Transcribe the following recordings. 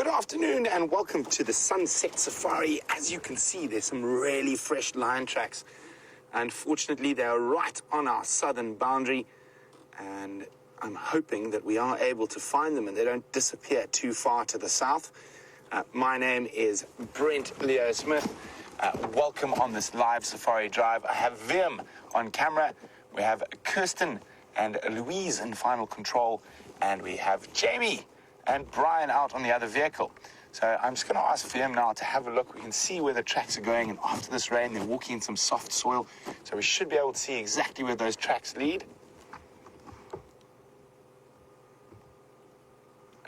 Good afternoon and welcome to the Sunset Safari. As you can see, there's some really fresh lion tracks. Unfortunately, they are right on our southern boundary, and I'm hoping that we are able to find them and they don't disappear too far to the south. My name is Brent Leo Smith. Welcome on this live safari drive. I have Vim on camera. We have Kirsten and Louise in final control, and we have Jamie and Brian out on the other vehicle. So I'm just going to ask Vim now to have a look. We can see where the tracks are going, and after this rain, they're walking in some soft soil. So we should be able to see exactly where those tracks lead.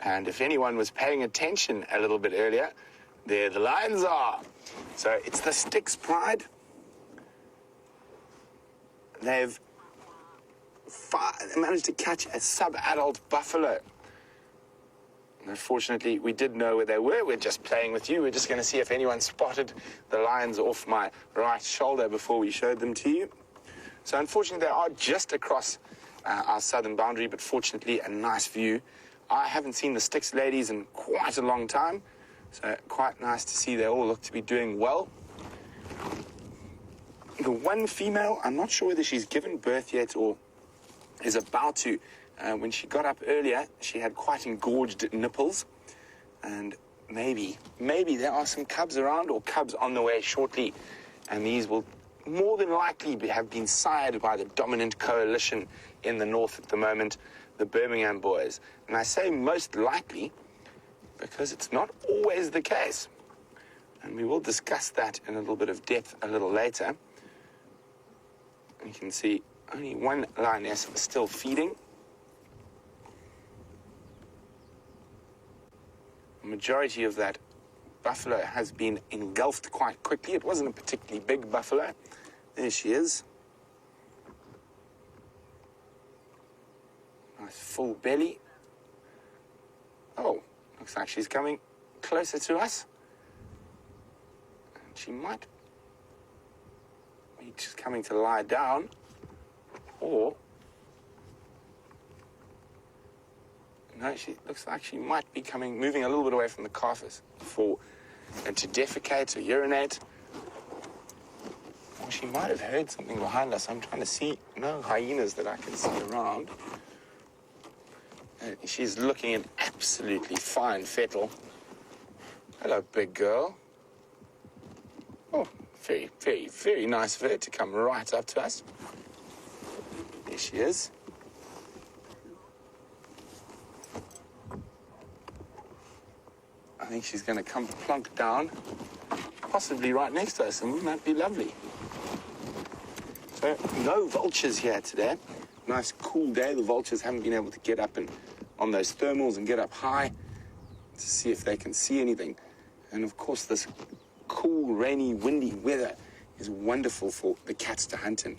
And if anyone was paying attention a little bit earlier, there the lions are. So it's the Styx Pride. They've managed to catch a sub-adult buffalo. Unfortunately, we did know where they were. We're just playing with you. We're just going to see if anyone spotted the lions off my right shoulder before we showed them to you. So unfortunately, they are just across our southern boundary, but fortunately, a nice view. I haven't seen the Styx ladies in quite a long time, so quite nice to see they all look to be doing well. The one female, I'm not sure whether she's given birth yet or is about to. When she got up earlier, she had quite engorged nipples, and maybe there are some cubs around or cubs on the way shortly, and these will more than likely have been sired by the dominant coalition in the north at the moment, the Birmingham boys. And I say most likely because it's not always the case, and we will discuss that in a little bit of depth a little later. You can see only one lioness still feeding. The majority of that buffalo has been engulfed quite quickly. It wasn't a particularly big buffalo. There she is. Nice full belly. Oh, looks like she's coming closer to us. And she might be just coming to lie down, or no, she looks like she might be moving a little bit away from the carcass and to defecate or urinate. Or she might have heard something behind us. I'm trying to see. No hyenas that I can see around. She's looking in absolutely fine fettle. Hello, big girl. Oh, very, very, very nice of her to come right up to us. There she is. I think she's going to come plunk down, possibly right next to us, and wouldn't that be lovely? So, no vultures here today. Nice, cool day. The vultures haven't been able to get up on those thermals and get up high to see if they can see anything. And, of course, this cool, rainy, windy weather is wonderful for the cats to hunt in.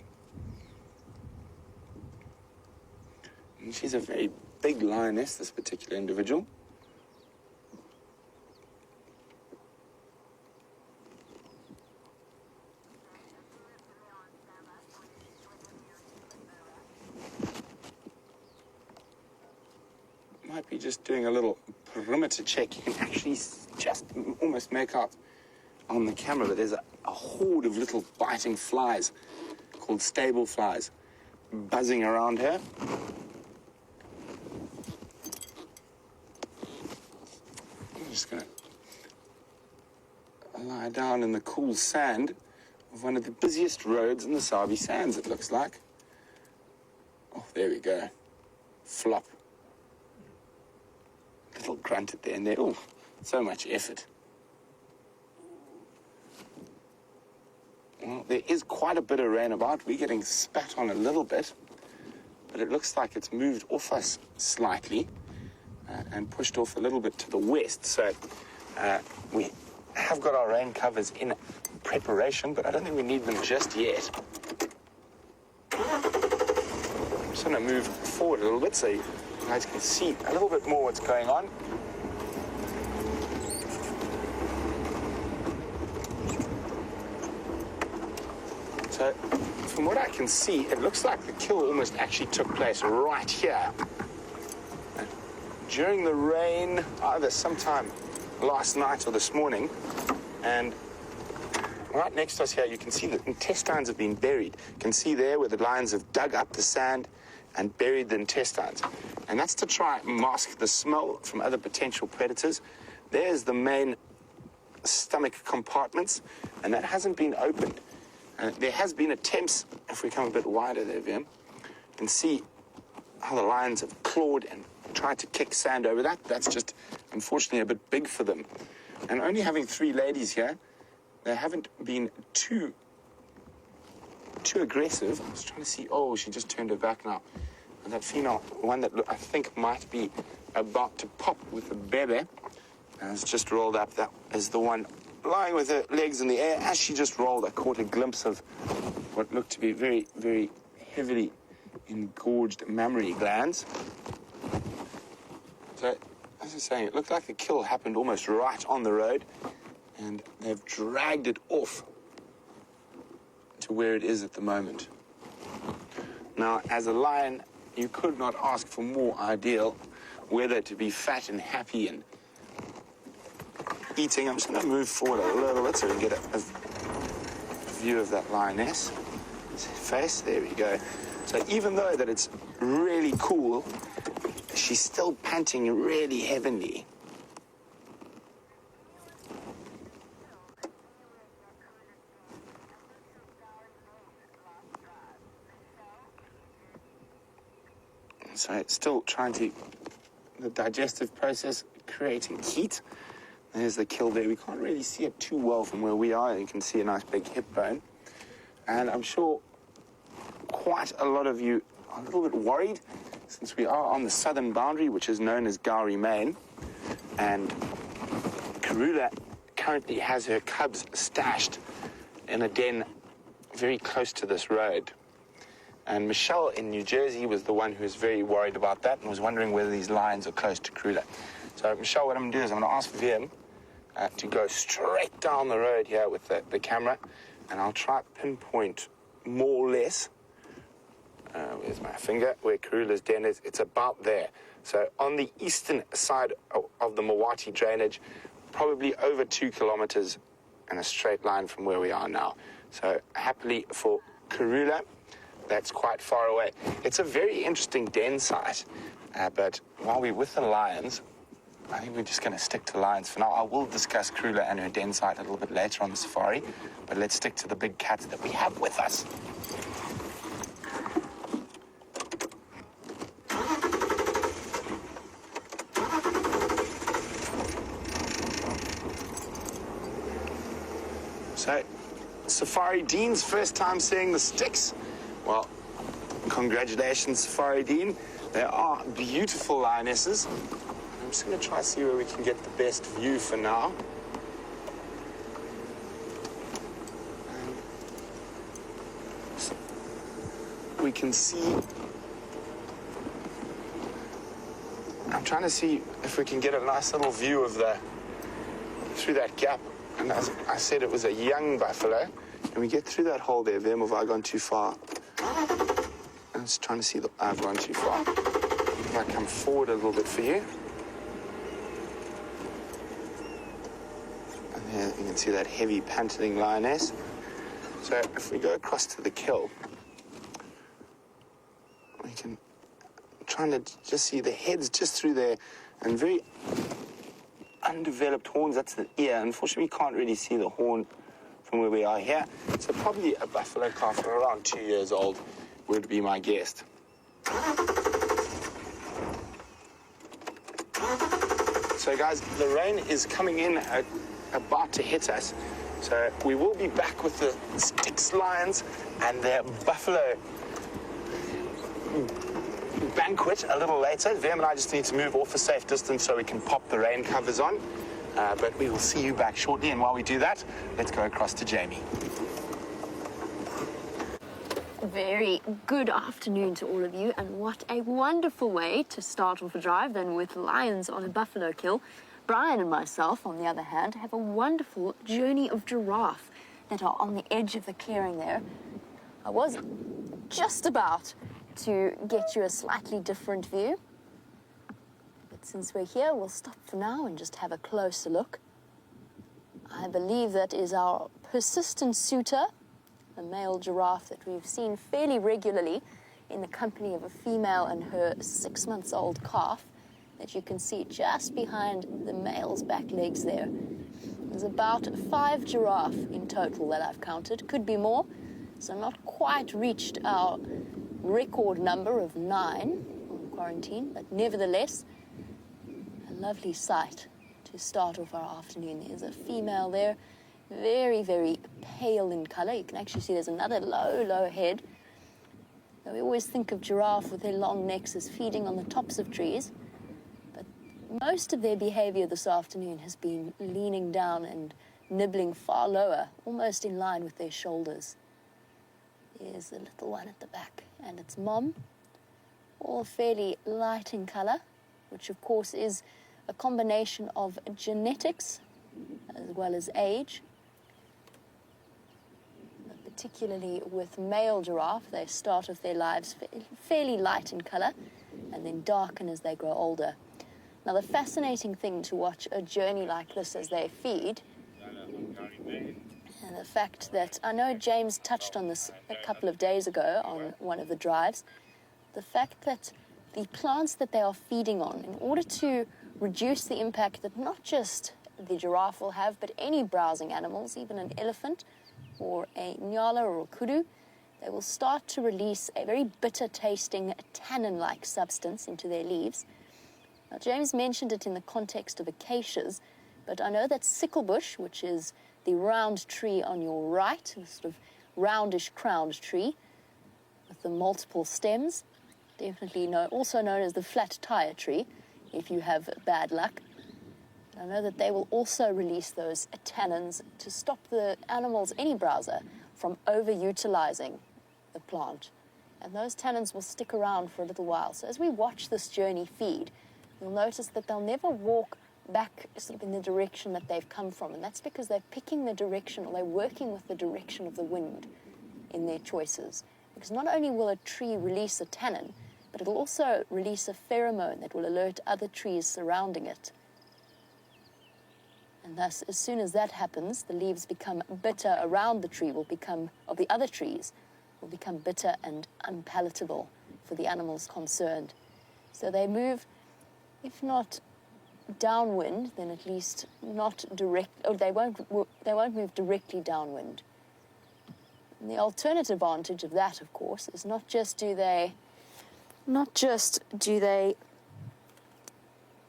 And she's a very big lioness, this particular individual. Might be just doing a little perimeter check. You can actually just almost make out on the camera that there's a horde of little biting flies called stable flies buzzing around her. I'm just going to lie down in the cool sand of one of the busiest roads in the Sabi Sands, it looks like. Oh, there we go. Flop. Little grunt at the end there. Oh, so much effort. Well, there is quite a bit of rain about. We're getting spat on a little bit, but it looks like it's moved off us slightly and pushed off a little bit to the west. So we have got our rain covers in preparation, but I don't think we need them just yet. I'm just going to move forward a little bit so you guys can see a little bit more what's going on. So, from what I can see, it looks like the kill almost actually took place right here. During the rain, either sometime last night or this morning, and right next to us here, you can see the intestines have been buried. You can see there where the lions have dug up the sand and buried the intestines. And that's to try and mask the smell from other potential predators. There's the main stomach compartments, and that hasn't been opened. There has been attempts, if we come a bit wider there, Vim, you can see how the lions have clawed and tried to kick sand over that. That's just, unfortunately, a bit big for them. And only having 3 ladies here, they haven't been too aggressive. I was trying to see, oh, she just turned her back now. And that female, one that I think might be about to pop with a baby, has just rolled up. That is the one lying with her legs in the air. As she just rolled, I caught a glimpse of what looked to be very, very heavily engorged mammary glands. So, as I was saying, it looked like the kill happened almost right on the road, and they've dragged it off to where it is at the moment. Now, as a lion, you could not ask for more ideal weather to be fat and happy and eating. I'm just going to move forward a little bit so we can get a view of that lioness face. There we go. So even though that it's really cool, she's still panting really heavily. So it's still trying to, the digestive process, creating heat. There's the kill there. We can't really see it too well from where we are. You can see a nice big hip bone. And I'm sure quite a lot of you are a little bit worried since we are on the southern boundary, which is known as Gowrie Main. And Karula currently has her cubs stashed in a den very close to this road. And Michelle in New Jersey was the one who was very worried about that and was wondering whether these lions are close to Karula. So, Michelle, what I'm going to do is I'm going to ask VM to go straight down the road here with the camera, and I'll try to pinpoint more or less, where's my finger, where Karula's den is. It's about there. So, on the eastern side of the Mawati drainage, probably over 2 kilometers in a straight line from where we are now. So, happily for Karula, that's quite far away. It's a very interesting den site, but while we're with the lions, I think we're just going to stick to lions for now. I will discuss Karula and her den site a little bit later on the safari, but let's stick to the big cats that we have with us. So, Safari Dean's first time seeing the sticks. Well, congratulations, Safari Dean. They are beautiful lionesses. I'm just going to try to see where we can get the best view for now. So we can see... I'm trying to see if we can get a nice little view of through that gap. And as I said, it was a young buffalo. Can we get through that hole there, Vim, or have I gone too far? I'm just trying to see I've gone too far. If I come forward a little bit for you. And there you can see that heavy panting lioness. So if we go across to the kill, we can trying to just see the heads just through there and very undeveloped horns. That's the ear. Unfortunately, we can't really see the horn from where we are here. So probably a buffalo calf around 2 years old would be my guess. So guys, the rain is coming in about to hit us. So we will be back with the Styx lions and their buffalo banquet a little later. Vam and I just need to move off a safe distance so we can pop the rain covers on. But we will see you back shortly, and while we do that, let's go across to Jamie. Very good afternoon to all of you, and what a wonderful way to start off a drive than with lions on a buffalo kill. Brian and myself, on the other hand, have a wonderful journey of giraffe that are on the edge of the clearing there. I was just about to get you a slightly different view, but But since we're here, we'll stop for now and just have a closer look. I believe that is our persistent suitor, a male giraffe that we've seen fairly regularly in the company of a female and her 6-month-old calf that you can see just behind the male's back legs there. There's about 5 giraffe in total that I've counted, could be more, so not quite reached our record number of 9 on quarantine, but nevertheless, a lovely sight to start off our afternoon. There's a female there, very, very pale in color. You can actually see there's another low head. Now, we always think of giraffe with their long necks as feeding on the tops of trees, but most of their behavior this afternoon has been leaning down and nibbling far lower, almost in line with their shoulders. There's the little one at the back, and its mom, all fairly light in color, which of course is a combination of genetics as well as age. But particularly with male giraffe, they start off their lives fairly light in color and then darken as they grow older. Now, the fascinating thing to watch a journey like this as they feed, and the fact that, I know James touched on this a couple of days ago on one of the drives, the fact that the plants that they are feeding on, in order to reduce the impact that not just the giraffe will have, but any browsing animals, even an elephant or a nyala or a kudu, they will start to release a very bitter-tasting tannin-like substance into their leaves. Now, James mentioned it in the context of acacias, but I know that sicklebush, which is the round tree on your right, a sort of roundish crowned tree with the multiple stems, definitely also known as the flat tire tree, if you have bad luck. I know that they will also release those tannins to stop the animals, any browser, from overutilizing the plant. And those tannins will stick around for a little while. So as we watch this journey feed, you'll notice that they'll never walk back sort of in the direction that they've come from. And that's because they're picking the direction, or they're working with the direction of the wind in their choices. Because not only will a tree release a tannin, but it'll also release a pheromone that will alert other trees surrounding it. And thus, as soon as that happens, the leaves become bitter around the tree, of the other trees, will become bitter and unpalatable for the animals concerned. So they move, if not downwind, then at least not direct, or they won't move directly downwind. And the alternative advantage of that, of course, is not just do they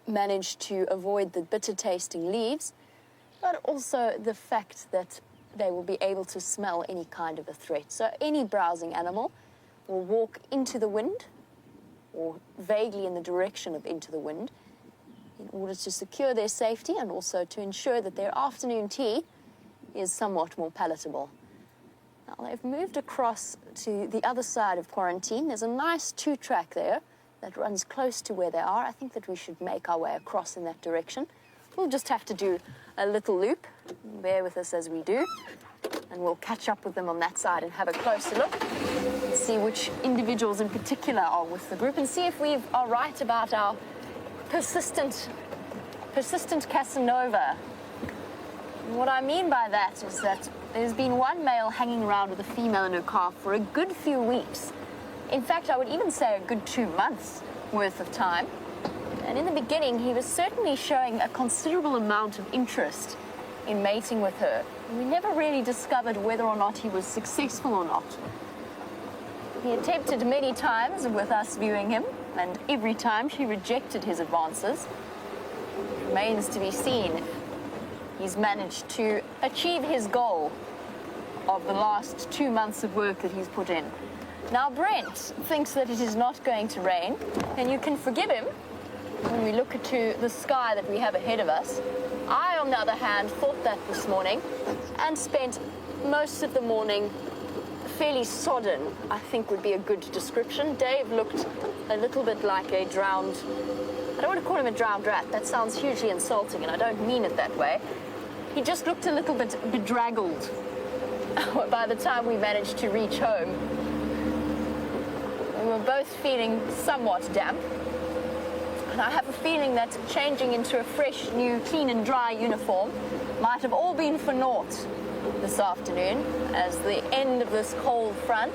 manage to avoid the bitter-tasting leaves, but also the fact that they will be able to smell any kind of a threat. So any browsing animal will walk into the wind, or vaguely in the direction of into the wind, in order to secure their safety and also to ensure that their afternoon tea is somewhat more palatable. Now, they've moved across to the other side of quarantine. There's a nice 2-track there that runs close to where they are. I think that we should make our way across in that direction. We'll just have to do a little loop. Bear with us as we do. And we'll catch up with them on that side and have a closer look and see which individuals in particular are with the group and see if we are right about our persistent Casanova. And what I mean by that is that there's been one male hanging around with a female and her calf for a good few weeks. In fact, I would even say a good 2 months worth of time. And in the beginning, he was certainly showing a considerable amount of interest in mating with her. And we never really discovered whether or not he was successful or not. He attempted many times with us viewing him, and every time she rejected his advances. It remains to be seen if he's managed to achieve his goal of the last 2 months of work that he's put in. Now, Brent thinks that it is not going to rain, and you can forgive him when we look to the sky that we have ahead of us. I, on the other hand, thought that this morning and spent most of the morning fairly sodden, I think would be a good description. Dave looked a little bit like a drowned, I don't want to call him a drowned rat, that sounds hugely insulting and I don't mean it that way. He just looked a little bit bedraggled by the time we managed to reach home. We were both feeling somewhat damp. And I have a feeling that changing into a fresh, new, clean and dry uniform might have all been for naught this afternoon, as the end of this cold front,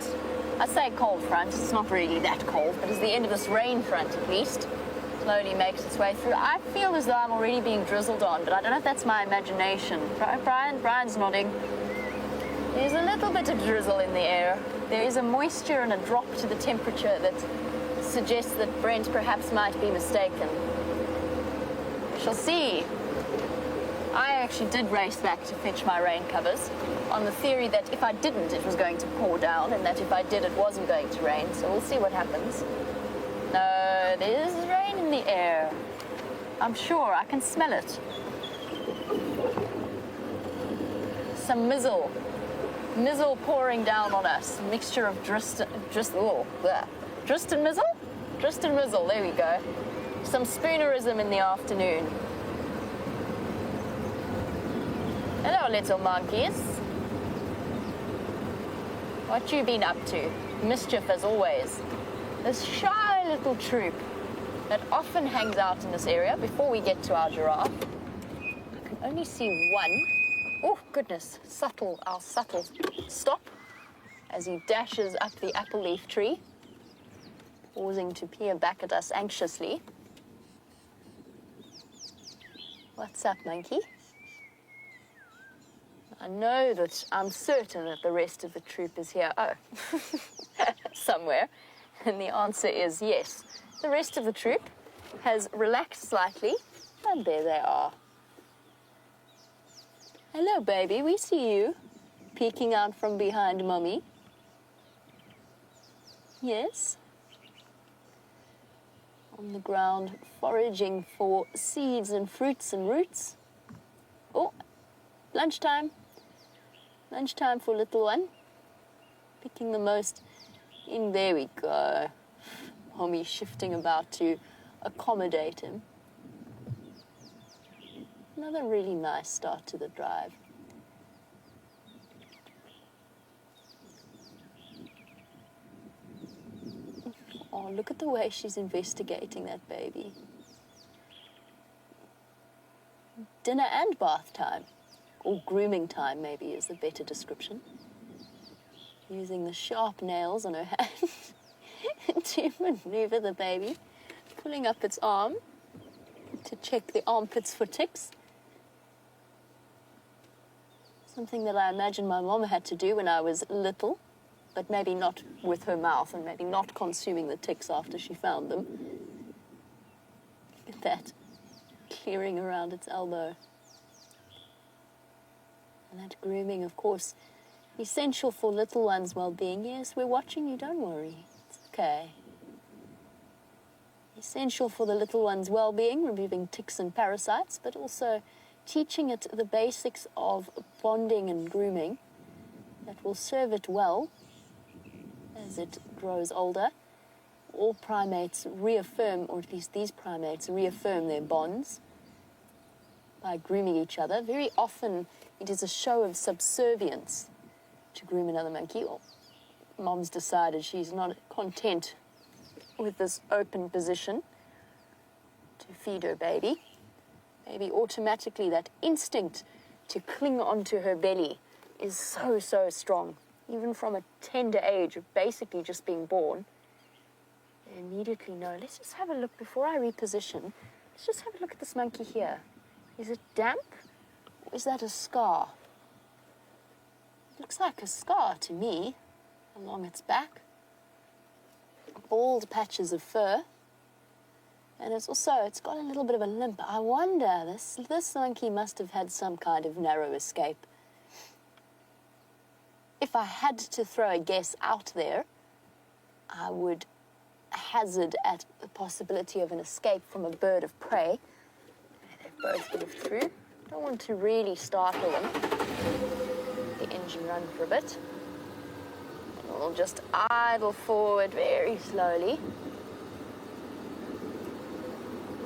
I say cold front, it's not really that cold, but as the end of this rain front at least, slowly makes its way through. I feel as though I'm already being drizzled on, but I don't know if that's my imagination. Brian's nodding. There's a little bit of drizzle in the air. There is a moisture and a drop to the temperature that suggests that Brent perhaps might be mistaken. We shall see. I actually did race back to fetch my rain covers on the theory that if I didn't, it was going to pour down, and that if I did, it wasn't going to rain. So we'll see what happens. No, there's rain in the air. I'm sure I can smell it. Some mizzle pouring down on us. A mixture of drist and mizzle? Drist and mizzle, there we go. Some spoonerism in the afternoon. Hello, little monkeys. What you been up to? Mischief as always. This shy little troop that often hangs out in this area before we get to our giraffe. I can only see one. Oh, goodness, our subtle stop as he dashes up the apple leaf tree, pausing to peer back at us anxiously. What's up, monkey? I know that I'm certain that the rest of the troop is here. Oh, somewhere. And the answer is yes. The rest of the troop has relaxed slightly, and there they are. Hello, baby, we see you, peeking out from behind Mummy. Yes? On the ground, foraging for seeds and fruits and roots. Oh, lunchtime. Lunchtime for little one. Picking the most in. There we go. Mommy shifting about to accommodate him. Another really nice start to the drive. Oh, look at the way she's investigating that baby. Dinner and bath time, or grooming time maybe is the better description. Using the sharp nails on her hand to maneuver the baby, pulling up its arm to check the armpits for ticks. Something that I imagine my mom had to do when I was little, but maybe not with her mouth, and maybe not consuming the ticks after she found them. Look at that, clearing around its elbow. And that grooming, of course, essential for little ones' well-being. Yes, we're watching you, don't worry. It's okay. Essential for the little one's well-being, removing ticks and parasites, but also teaching it the basics of bonding and grooming that will serve it well as it grows older. All primates reaffirm, or at least these primates reaffirm their bonds by grooming each other. Very often it is a show of subservience to groom another monkey. Or mom's decided she's not content with this open position to feed her baby. Maybe automatically that instinct to cling onto her belly is so, so strong. Even from a tender age of basically just being born, they immediately know. Let's just have a look before I reposition. Let's just have a look at this monkey here. Is it damp? Or is that a scar? It looks like a scar to me along its back. Bald patches of fur. And it's got a little bit of a limp. I wonder, this monkey must have had some kind of narrow escape. If I had to throw a guess out there, I would hazard at the possibility of an escape from a bird of prey. They've both moved through. Don't want to really startle them. The engine run for a bit. And we'll just idle forward very slowly.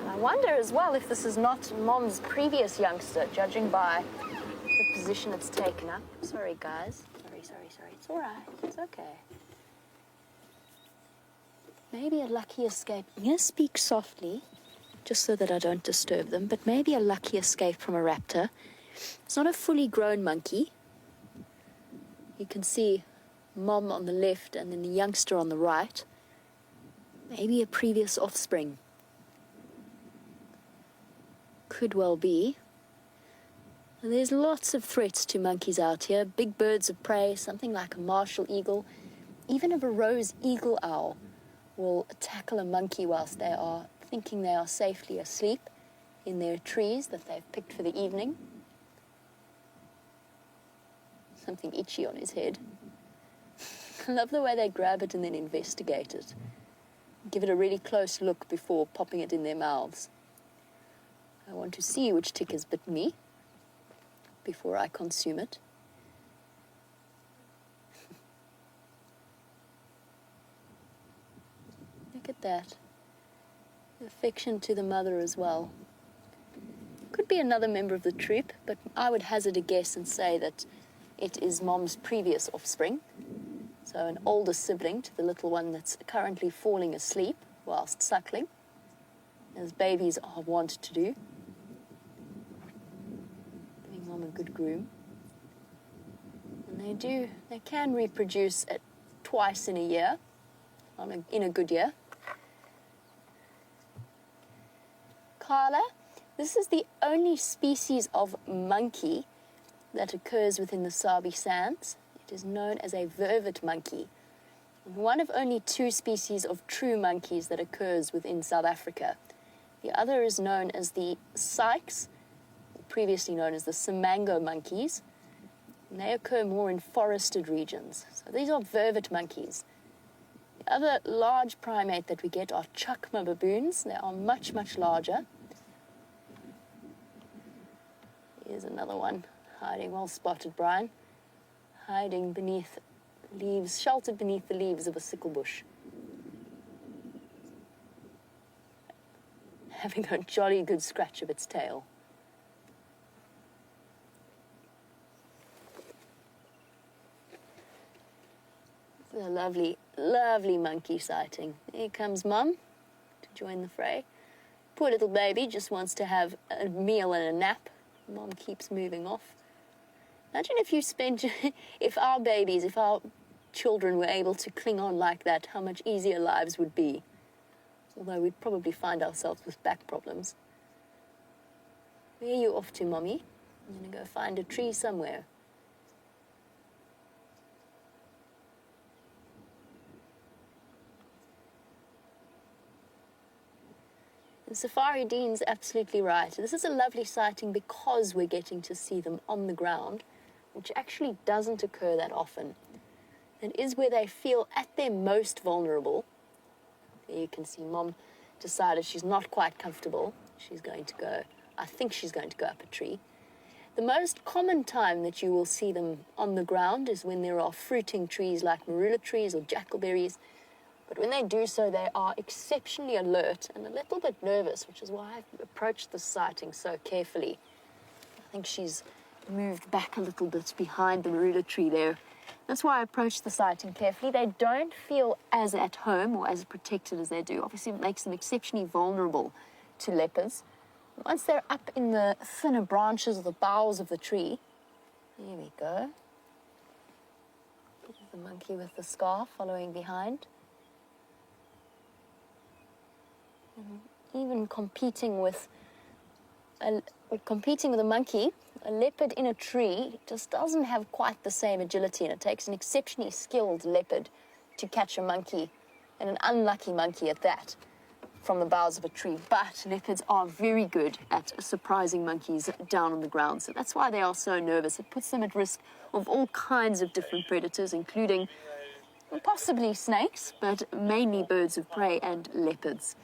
I wonder as well if this is not Mom's previous youngster, judging by the position it's taken up. Sorry, guys. Sorry. It's all right. It's okay. Maybe a lucky escape. I'm going to speak softly just so that I don't disturb them, but maybe a lucky escape from a raptor. It's not a fully grown monkey. You can see Mom on the left and then the youngster on the right. Maybe a previous offspring. Could well be. And there's lots of threats to monkeys out here. Big birds of prey, something like a martial eagle, even a Burroughs eagle owl will tackle a monkey whilst they are thinking they are safely asleep in their trees that they've picked for the evening. Something itchy on his head. I love the way they grab it and then investigate it. Give it a really close look before popping it in their mouths. I want to see which tick has bitten me before I consume it. Look at that. Affection to the mother as well. Could be another member of the troop, but I would hazard a guess and say that it is Mom's previous offspring. So an older sibling to the little one that's currently falling asleep whilst suckling, as babies are wont to do. Giving Mom a good groom. And they can reproduce twice in a year, in a good year. Carla, this is the only species of monkey that occurs within the Sabi Sands. It is known as a vervet monkey. One of only 2 species of true monkeys that occurs within South Africa. The other is known as the sykes, previously known as the Simango monkeys. And they occur more in forested regions. So these are vervet monkeys. The other large primate that we get are chukma baboons. They are much, much larger. Here's another one, hiding, well spotted, Brian. Hiding beneath leaves, sheltered beneath the leaves of a sickle bush. Having a jolly good scratch of its tail. It's a lovely, lovely monkey sighting. Here comes Mum to join the fray. Poor little baby just wants to have a meal and a nap. Mom keeps moving off. Imagine if our children were able to cling on like that, how much easier lives would be. Although we'd probably find ourselves with back problems. Where are you off to, Mommy? I'm going to go find a tree somewhere. And Safari Dean's absolutely right. This is a lovely sighting because we're getting to see them on the ground, which actually doesn't occur that often. It is where they feel at their most vulnerable. There you can see Mom decided she's not quite comfortable. I think she's going to go up a tree. The most common time that you will see them on the ground is when there are fruiting trees like marula trees or jackalberries. But when they do so, they are exceptionally alert and a little bit nervous, which is why I've approached this sighting so carefully. I think she's moved back a little bit behind the marula tree there. That's why I approached the sighting carefully. They don't feel as at home or as protected as they do. Obviously, it makes them exceptionally vulnerable to leopards. Once they're up in the thinner branches or the boughs of the tree, there we go. The monkey with the scarf following behind. And even competing with a monkey, a leopard in a tree just doesn't have quite the same agility, and it takes an exceptionally skilled leopard to catch a monkey, and an unlucky monkey at that, from the boughs of a tree. But leopards are very good at surprising monkeys down on the ground, so that's why they are so nervous. It puts them at risk of all kinds of different predators, including possibly snakes, but mainly birds of prey and leopards.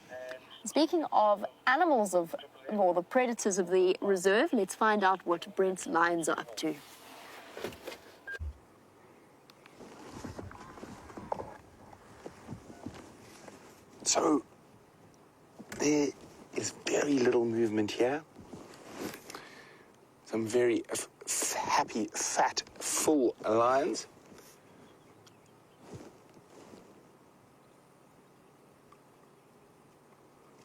Speaking of animals the predators of the reserve, let's find out what Brent's lions are up to. So, there is very little movement here. Some very happy, fat, full lions.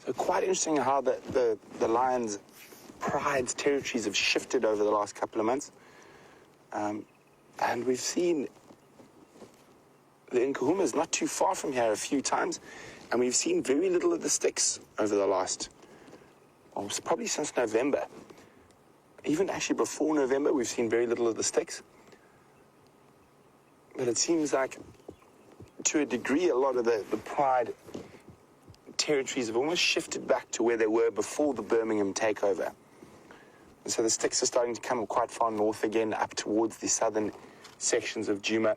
So So quite interesting how the lion's pride's territories have shifted over the last couple of months. And we've seen the Nkuhumas not too far from here a few times, and we've seen very little of the sticks over the last, well, probably since November. Even actually before November, we've seen very little of the sticks. But it seems like, to a degree, a lot of the pride territories have almost shifted back to where they were before the Birmingham takeover. And so the sticks are starting to come quite far north again, up towards the southern sections of Djuma.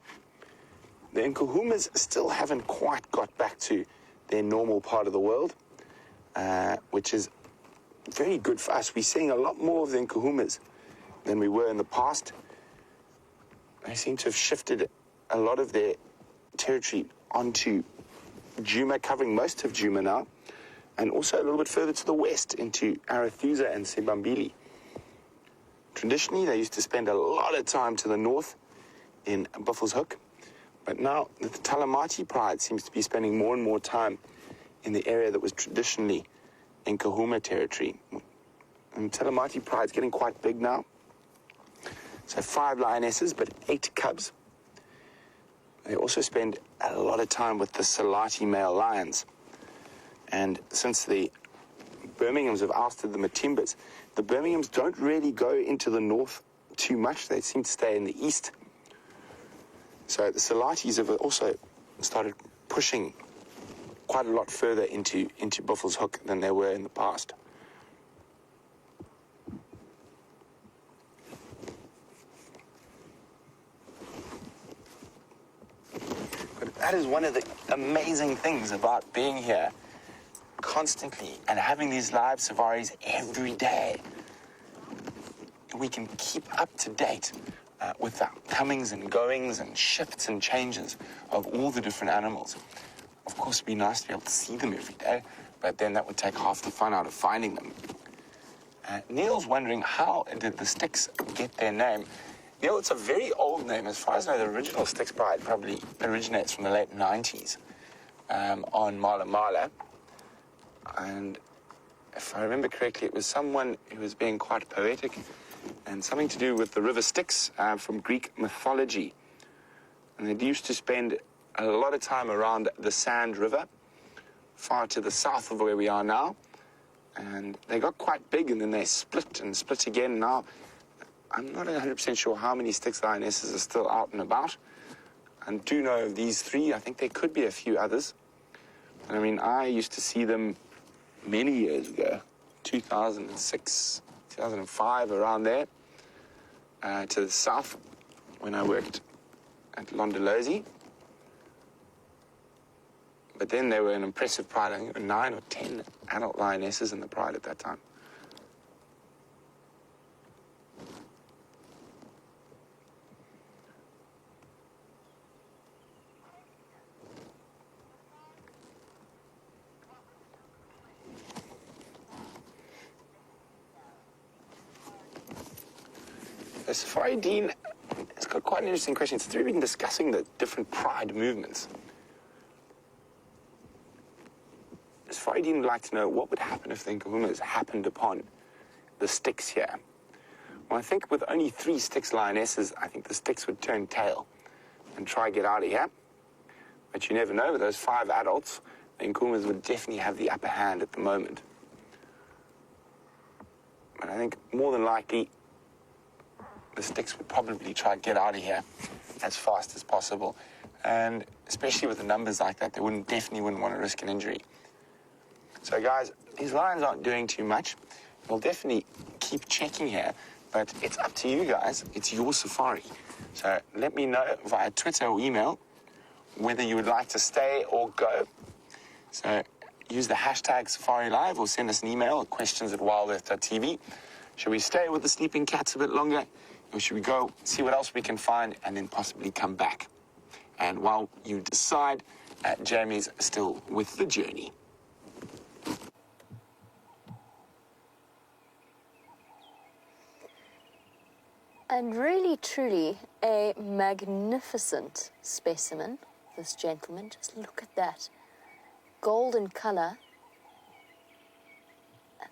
The Nkuhumas still haven't quite got back to their normal part of the world, which is very good for us. We're seeing a lot more of the Nkuhumas than we were in the past. They seem to have shifted a lot of their territory onto Djuma, covering most of Djuma now, and also a little bit further to the west into Arathusa and Sebambili. Traditionally, they used to spend a lot of time to the north in Buffelshoek, but now the Talamati pride seems to be spending more and more time in the area that was traditionally Nkuhuma territory. And Talamati pride's getting quite big now. So 5 lionesses, but 8 cubs. They also spend a lot of time with the Salati male lions. And since the Birminghams have ousted the Matimbas, the Birminghams don't really go into the north too much. They seem to stay in the east. So the Salatis have also started pushing quite a lot further into Buffelshoek than they were in the past. But that is one of the amazing things about being here constantly and having these live safaris every day. We can keep up to date with the comings and goings and shifts and changes of all the different animals. Of course, it'd be nice to be able to see them every day, but then that would take half the fun out of finding them. Neil's wondering, how did the sticks get their name? Neil, it's a very old name. As far as I know, the original Sticks Pride probably originates from the late 90s on Mala Mala. And if I remember correctly, it was someone who was being quite poetic and something to do with the river Styx from Greek mythology. And they used to spend a lot of time around the Sand River, far to the south of where we are now. And they got quite big, and then they split and split again. Now, I'm not 100% sure how many Styx lionesses are still out and about. And do know of these 3. I think there could be a few others. I mean, I used to see them many years ago, 2006, 2005, around there, to the south, when I worked at Londolozi. But then there were an impressive pride. I think there were 9 or 10 adult lionesses in the pride at that time. So Safari Dean has got quite an interesting question. Since we've been discussing the different pride movements, Safari Dean would like to know what would happen if the Nkuhumas happened upon the sticks here. Well, I think with only 3 Styx lionesses, I think the sticks would turn tail and try to get out of here. But you never know. With those 5 adults, the Nkuhumas would definitely have the upper hand at the moment. But I think more than likely, the sticks would probably try to get out of here as fast as possible. And especially with the numbers like that, they definitely wouldn't want to risk an injury. So guys, these lions aren't doing too much. We'll definitely keep checking here, but it's up to you guys. It's your safari. So let me know via Twitter or email whether you would like to stay or go. So use the hashtag Safari Live or send us an email at questions@wildearth.tv. Should we stay with the sleeping cats a bit longer? Or should we go see what else we can find and then possibly come back? And while you decide, Jamie's still with the journey. And really, truly, a magnificent specimen, this gentleman. Just look at that. Golden colour.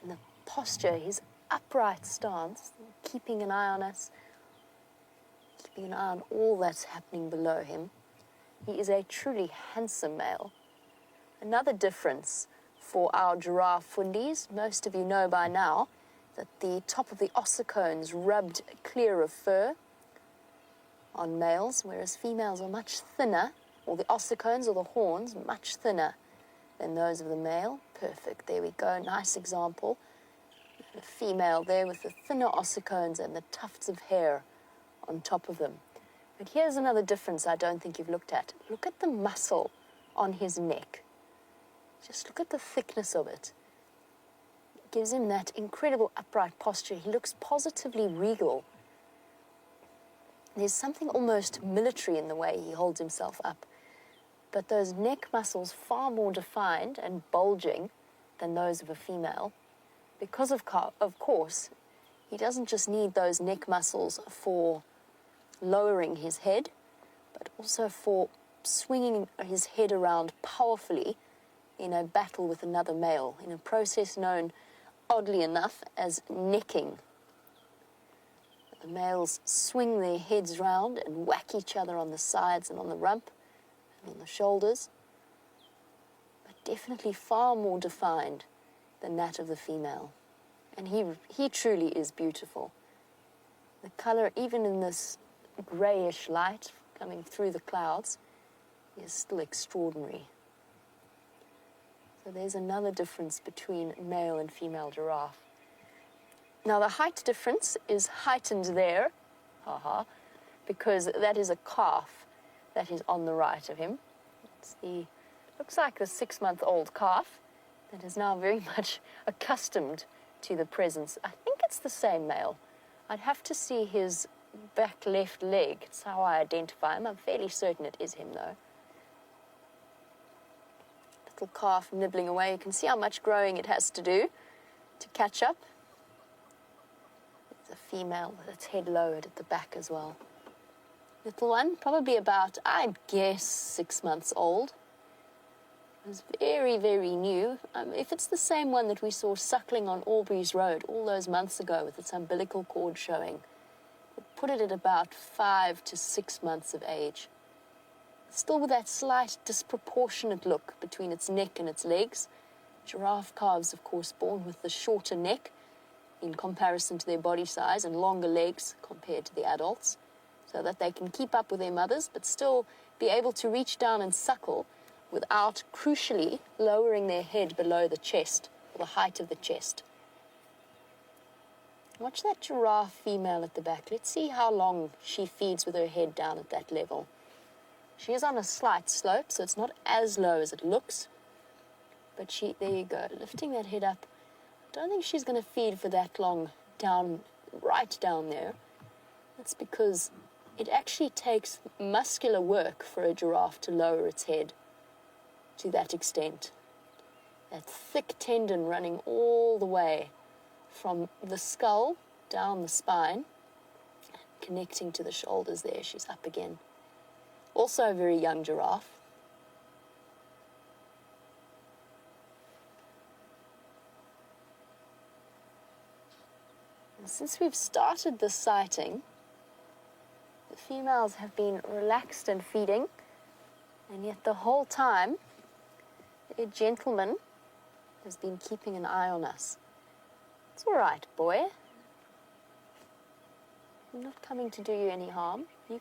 And the posture, his upright stance, keeping an eye on us, keeping an eye on all that's happening below him. He is a truly handsome male. Another difference for our giraffe fundies, most of you know by now that the top of the ossicones rubbed clear of fur on males, whereas females are much thinner, or the ossicones or the horns much thinner than those of the male. Perfect, there we go, nice example. The female there with the thinner ossicones and the tufts of hair on top of them. But here's another difference I don't think you've looked at. Look at the muscle on his neck. Just look at the thickness of it. It gives him that incredible upright posture. He looks positively regal. There's something almost military in the way he holds himself up. But those neck muscles far more defined and bulging than those of a female. Because of course, he doesn't just need those neck muscles for lowering his head, but also for swinging his head around powerfully in a battle with another male, in a process known, oddly enough, as necking. The males swing their heads round and whack each other on the sides and on the rump and on the shoulders, but definitely far more defined than that of the female. And he truly is beautiful. The color, even in this grayish light coming through the clouds, is still extraordinary. So there's another difference between male and female giraffe. Now the height difference is heightened there, because that is a calf that is on the right of him. Looks like a 6-month-old calf that is now very much accustomed to the presence. I think it's the same male. I'd have to see his back left leg. It's how I identify him. I'm fairly certain it is him, though. Little calf nibbling away. You can see how much growing it has to do to catch up. There's a female with its head lowered at the back as well. Little one, probably about, I'd guess, 6 months old. It was very, very new. If it's the same one that we saw suckling on Aubrey's Road all those months ago with its umbilical cord showing, we'd put it at about 5 to 6 months of age. Still with that slight disproportionate look between its neck and its legs. Giraffe calves, of course, born with the shorter neck in comparison to their body size and longer legs compared to the adults, so that they can keep up with their mothers but still be able to reach down and suckle without, crucially, lowering their head below the chest, or the height of the chest. Watch that giraffe female at the back. Let's see how long she feeds with her head down at that level. She is on a slight slope, so it's not as low as it looks. But there you go, lifting that head up. I don't think she's going to feed for that long down, right down there. That's because it actually takes muscular work for a giraffe to lower its head to that extent. That thick tendon running all the way from the skull down the spine, connecting to the shoulders there. She's up again. Also a very young giraffe. And since we've started the sighting, the females have been relaxed and feeding, and yet the whole time, a gentleman has been keeping an eye on us. It's all right, boy. I'm not coming to do you any harm. You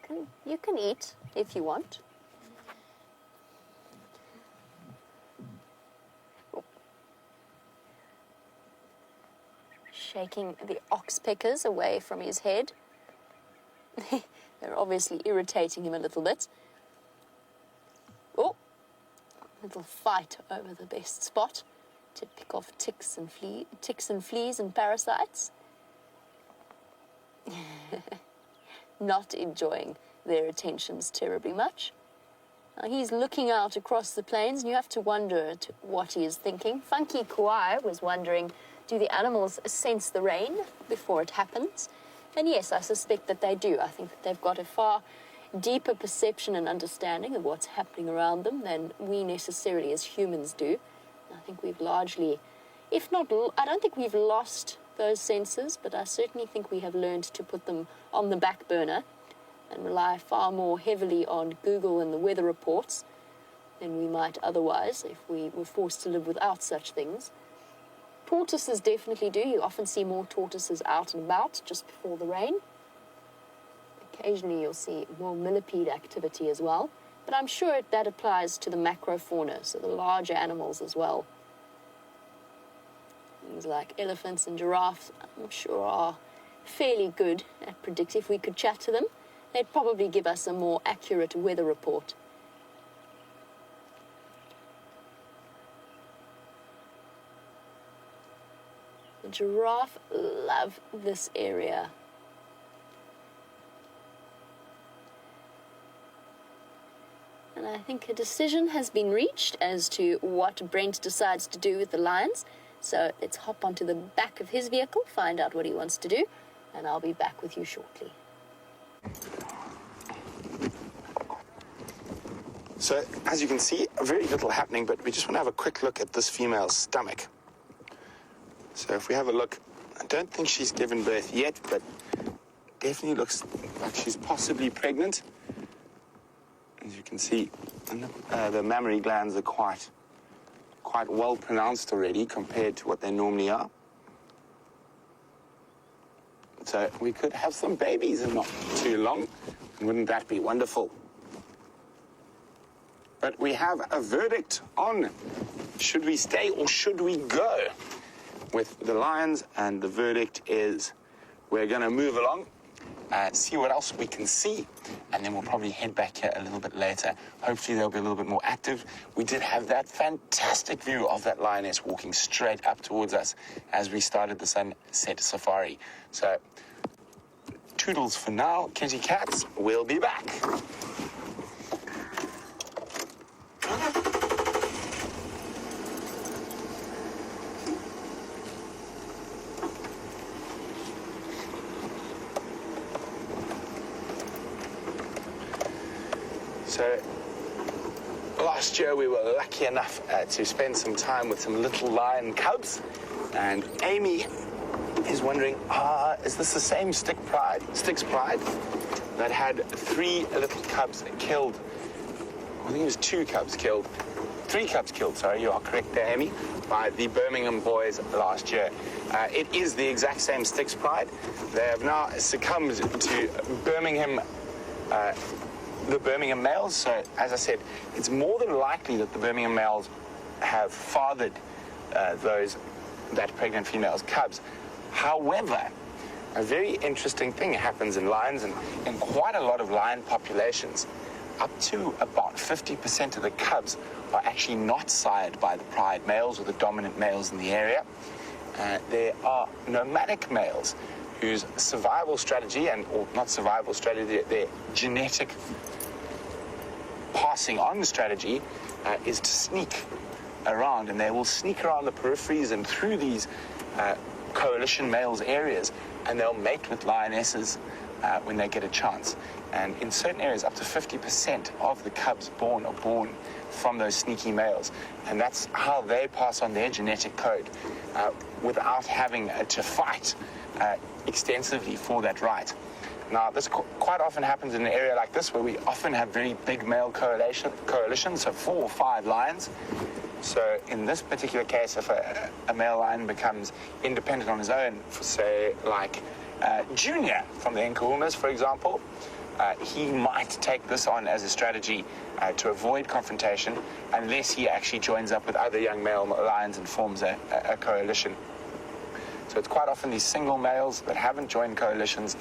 can eat if you want. Shaking the oxpeckers away from his head. They're obviously irritating him a little bit. Oh, little fight over the best spot to pick off ticks and fleas and parasites. Not enjoying their attentions terribly much. Now he's looking out across the plains, and you have to wonder what he is thinking. Funky Kauai was wondering, do the animals sense the rain before it happens? And yes, I suspect that they do. I think that they've got a far deeper perception and understanding of what's happening around them than we necessarily as humans do. I think we've largely if not, I don't think we've lost those senses, but I certainly think we have learned to put them on the back burner and rely far more heavily on Google and the weather reports than we might otherwise if we were forced to live without such things. Tortoises definitely do. You often see more tortoises out and about just before the rain. Occasionally you'll see more millipede activity as well, but I'm sure that applies to the macrofauna, so the larger animals as well. Things like elephants and giraffes, I'm sure, are fairly good at predicting. If we could chat to them, they'd probably give us a more accurate weather report. The giraffe love this area. And I think a decision has been reached as to what Brent decides to do with the lions. So let's hop onto the back of his vehicle, find out what he wants to do, and I'll be back with you shortly. So, as you can see, very little happening, but we just want to have a quick look at this female's stomach. So if we have a look, I don't think she's given birth yet, but definitely looks like she's possibly pregnant. As you can see, the mammary glands are quite well pronounced already compared to what they normally are. So we could have some babies in not too long. Wouldn't that be wonderful? But we have a verdict on should we stay or should we go with the lions, and the verdict is we're going to move along and see what else we can see, and then we'll probably head back here a little bit later. Hopefully they'll be a little bit more active. We did have that fantastic view of that lioness walking straight up towards us as we started the sunset safari. So toodles for now, kitty cats. We'll be back. So last year we were lucky enough to spend some time with some little lion cubs, and Amy is wondering, is this the same Styx Pride that had 3 little cubs killed? I think it was 2 cubs killed. 3 cubs killed, sorry, you are correct there, Amy, by the Birmingham boys last year. It is the exact same Styx Pride. They have now succumbed to Birmingham, the Birmingham males. So, as I said, it's more than likely that the Birmingham males have fathered that pregnant female's cubs. However, a very interesting thing happens in lions, and in quite a lot of lion populations, up to about 50% of the cubs are actually not sired by the pride males or the dominant males in the area. There are nomadic males whose survival strategy, or not survival strategy, their genetic passing on strategy is to sneak around, and they will sneak around the peripheries and through these coalition males areas, and they'll mate with lionesses when they get a chance. And in certain areas, up to 50% of the cubs born are born from those sneaky males, and that's how they pass on their genetic code without having to fight extensively for that right. Now, this quite often happens in an area like this, where we often have very big male coalitions, so 4 or 5 lions. So in this particular case, if a male lion becomes independent on his own, for say, like Junior from the Nkuhumas, for example, he might take this on as a strategy to avoid confrontation, unless he actually joins up with other young male lions and forms a coalition. So it's quite often these single males that haven't joined coalitions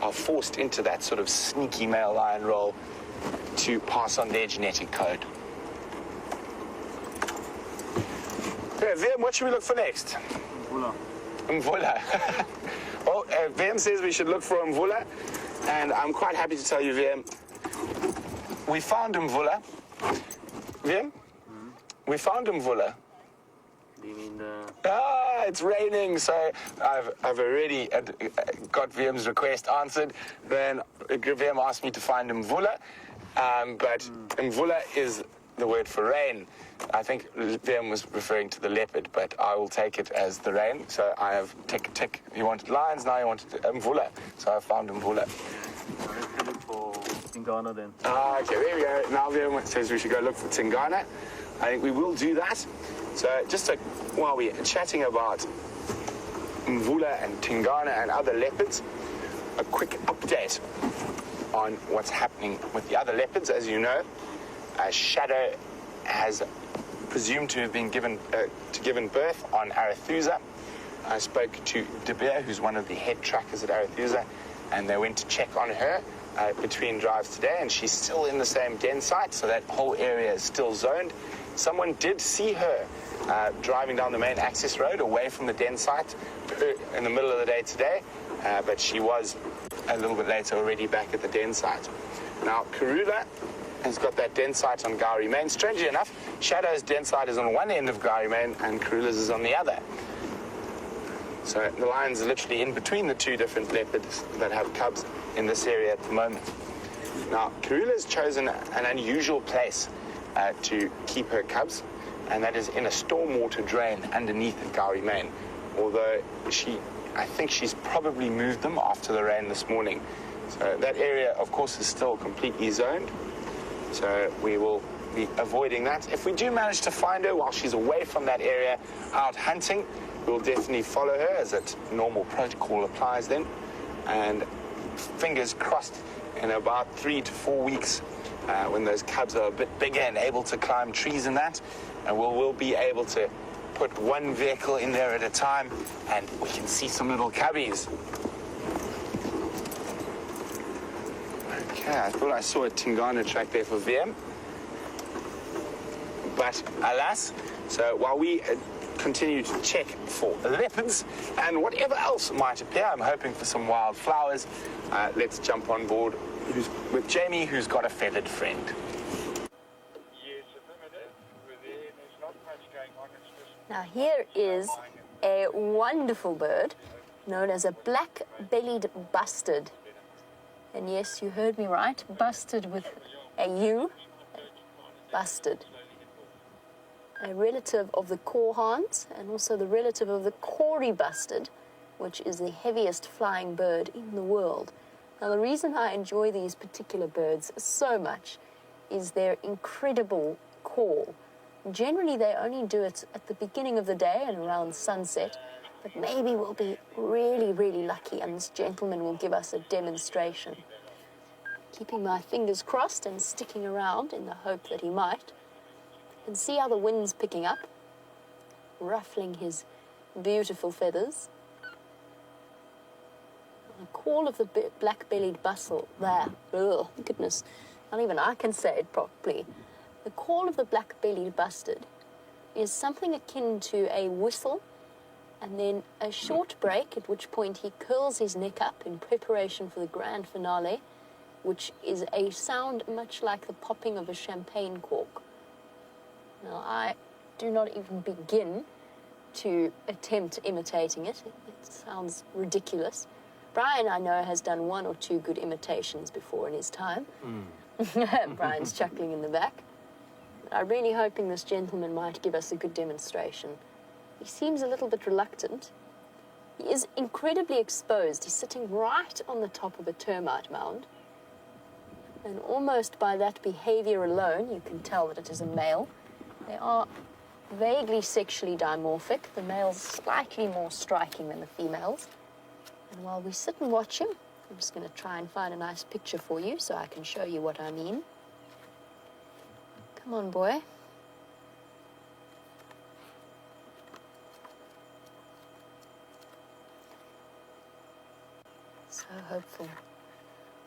are forced into that sort of sneaky male lion role to pass on their genetic code. Okay, Vim, what should we look for next? Mvula. Well, Vim says we should look for Mvula, and I'm quite happy to tell you, Vim, we found Mvula. Vim? We found Mvula. Do you mean the... It's raining, so I've already got Vim's request answered. Then Vim asked me to find Mvula, but Mvula is the word for rain. I think Liam was referring to the leopard, but I will take it as the rain. So I have tick. You wanted lions, now you wanted mvula. So I found mvula. Let's look for Tingana then. Okay, there we go. Now Liam says we should go look for Tingana. I think we will do that. So just while we're chatting about mvula and Tingana and other leopards, a quick update on what's happening with the other leopards. As you know, Shadow has presumed to have been given birth on Arethusa. I spoke to De Beer, who's one of the head trackers at Arethusa, and they went to check on her between drives today, and she's still in the same den site, so that whole area is still zoned. Someone did see her driving down the main access road away from the den site in the middle of the day today, but she was a little bit later already back at the den site. Now, Karula has got that den site on Gowrie Main. Strangely enough, Shadow's den site is on one end of Gowrie Main and Karula's is on the other. So the lions are literally in between the two different leopards that have cubs in this area at the moment. Now, Karula's chosen an unusual place to keep her cubs, and that is in a stormwater drain underneath Gowrie Main. Although I think she's probably moved them after the rain this morning. So that area, of course, is still completely zoned. So we will be avoiding that. If we do manage to find her while she's away from that area out hunting, we'll definitely follow her, as that normal protocol applies then. And fingers crossed, in about 3 to 4 weeks, when those cubs are a bit bigger and able to climb trees and that, and we'll be able to put one vehicle in there at a time, and we can see some little cubbies. Okay, I thought I saw a Tingana track there for VM, but alas. So while we continue to check for leopards and whatever else might appear, I'm hoping for some wildflowers. Let's jump on board with Jamie, who's got a feathered friend. Now here is a wonderful bird known as a black-bellied bustard. And yes, you heard me right, bustard with a U, bustard. A relative of the corehorns and also the relative of the Corey bustard, which is the heaviest flying bird in the world. Now the reason I enjoy these particular birds so much is their incredible call. Generally, they only do it at the beginning of the day and around sunset, but maybe we'll be really, really lucky and this gentleman will give us a demonstration. Keeping my fingers crossed and sticking around in the hope that he might. And see how the wind's picking up, ruffling his beautiful feathers. The call of the black-bellied bustle there. Oh, goodness, not even I can say it properly. The call of the black-bellied bustard is something akin to a whistle and then a short break, at which point he curls his neck up in preparation for the grand finale, which is a sound much like the popping of a champagne cork. Now, I do not even begin to attempt imitating it. It sounds ridiculous. Brian, I know, has done 1 or 2 good imitations before in his time. Brian's chuckling in the back. I'm really hoping this gentleman might give us a good demonstration. He seems a little bit reluctant. He is incredibly exposed. He's sitting right on the top of a termite mound. And almost by that behavior alone, you can tell that it is a male. They are vaguely sexually dimorphic. The male's slightly more striking than the females. And while we sit and watch him, I'm just going to try and find a nice picture for you so I can show you what I mean. Come on, boy. So hopeful.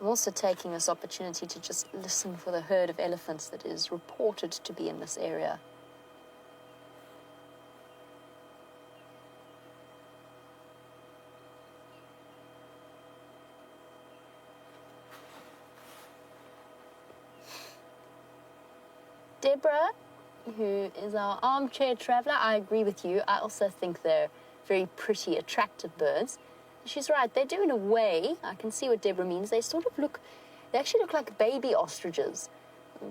I'm also taking this opportunity to just listen for the herd of elephants that is reported to be in this area. Deborah, who is our armchair traveller, I agree with you. I also think they're very pretty, attractive birds. She's right, they do in a way. I can see what Deborah means. They actually look like baby ostriches.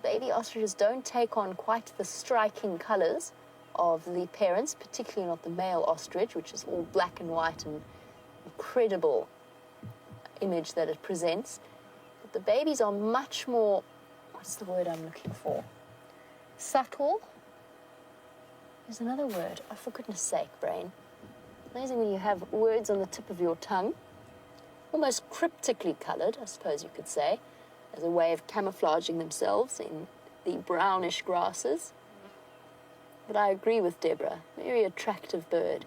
Baby ostriches don't take on quite the striking colors of the parents, particularly not the male ostrich, which is all black and white and incredible image that it presents. But the babies are much more, what's the word I'm looking for? Subtle. There's another word. Oh, for goodness sake, brain. Amazing when you have words on the tip of your tongue. Almost cryptically colored, I suppose you could say, as a way of camouflaging themselves in the brownish grasses. But I agree with Deborah. Very attractive bird.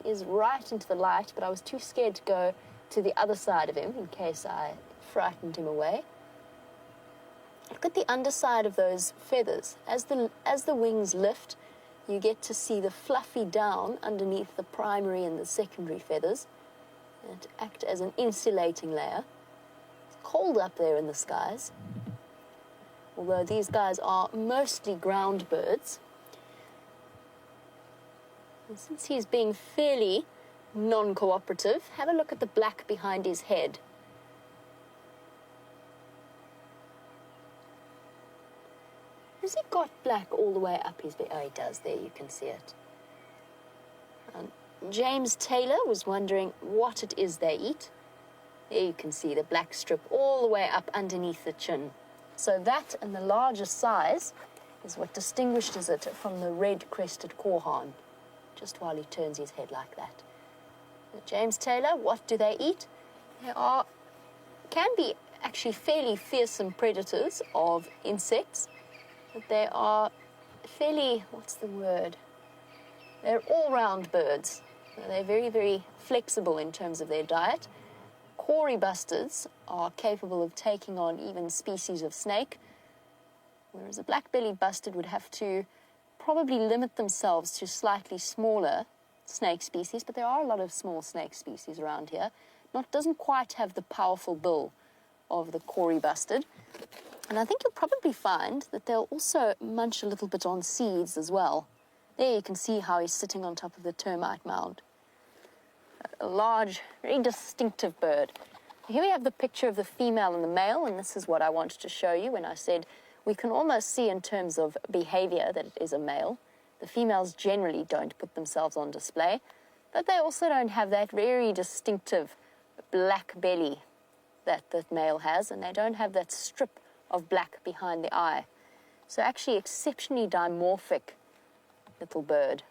He is right into the light, but I was too scared to go to the other side of him in case I frightened him away. Look at the underside of those feathers. As the wings lift, you get to see the fluffy down underneath the primary and the secondary feathers, and act as an insulating layer. It's cold up there in the skies, although these guys are mostly ground birds. And since he's being fairly non-cooperative, have a look at the black behind his head. Has he got black all the way up his back? Oh, he does. There, you can see it. James Taylor was wondering what it is they eat. There you can see the black strip all the way up underneath the chin. So that and the larger size is what distinguishes it from the red-crested korhaan, just while he turns his head like that. James Taylor, what do they eat? They can be actually fairly fearsome predators of insects, but they are fairly, what's the word? They're all-round birds. They're very, very flexible in terms of their diet. Cory bustards are capable of taking on even species of snake, whereas a black-bellied bustard would have to probably limit themselves to slightly smaller snake species, but there are a lot of small snake species around here. Doesn't quite have the powerful bill of the Cory bustard. And I think you'll probably find that they'll also munch a little bit on seeds as well. There you can see how he's sitting on top of the termite mound. A large, very distinctive bird. Here we have the picture of the female and the male, and this is what I wanted to show you when I said we can almost see in terms of behavior that it is a male. The females generally don't put themselves on display, but they also don't have that very distinctive black belly that the male has, and they don't have that strip of black behind the eye. So actually exceptionally dimorphic little bird.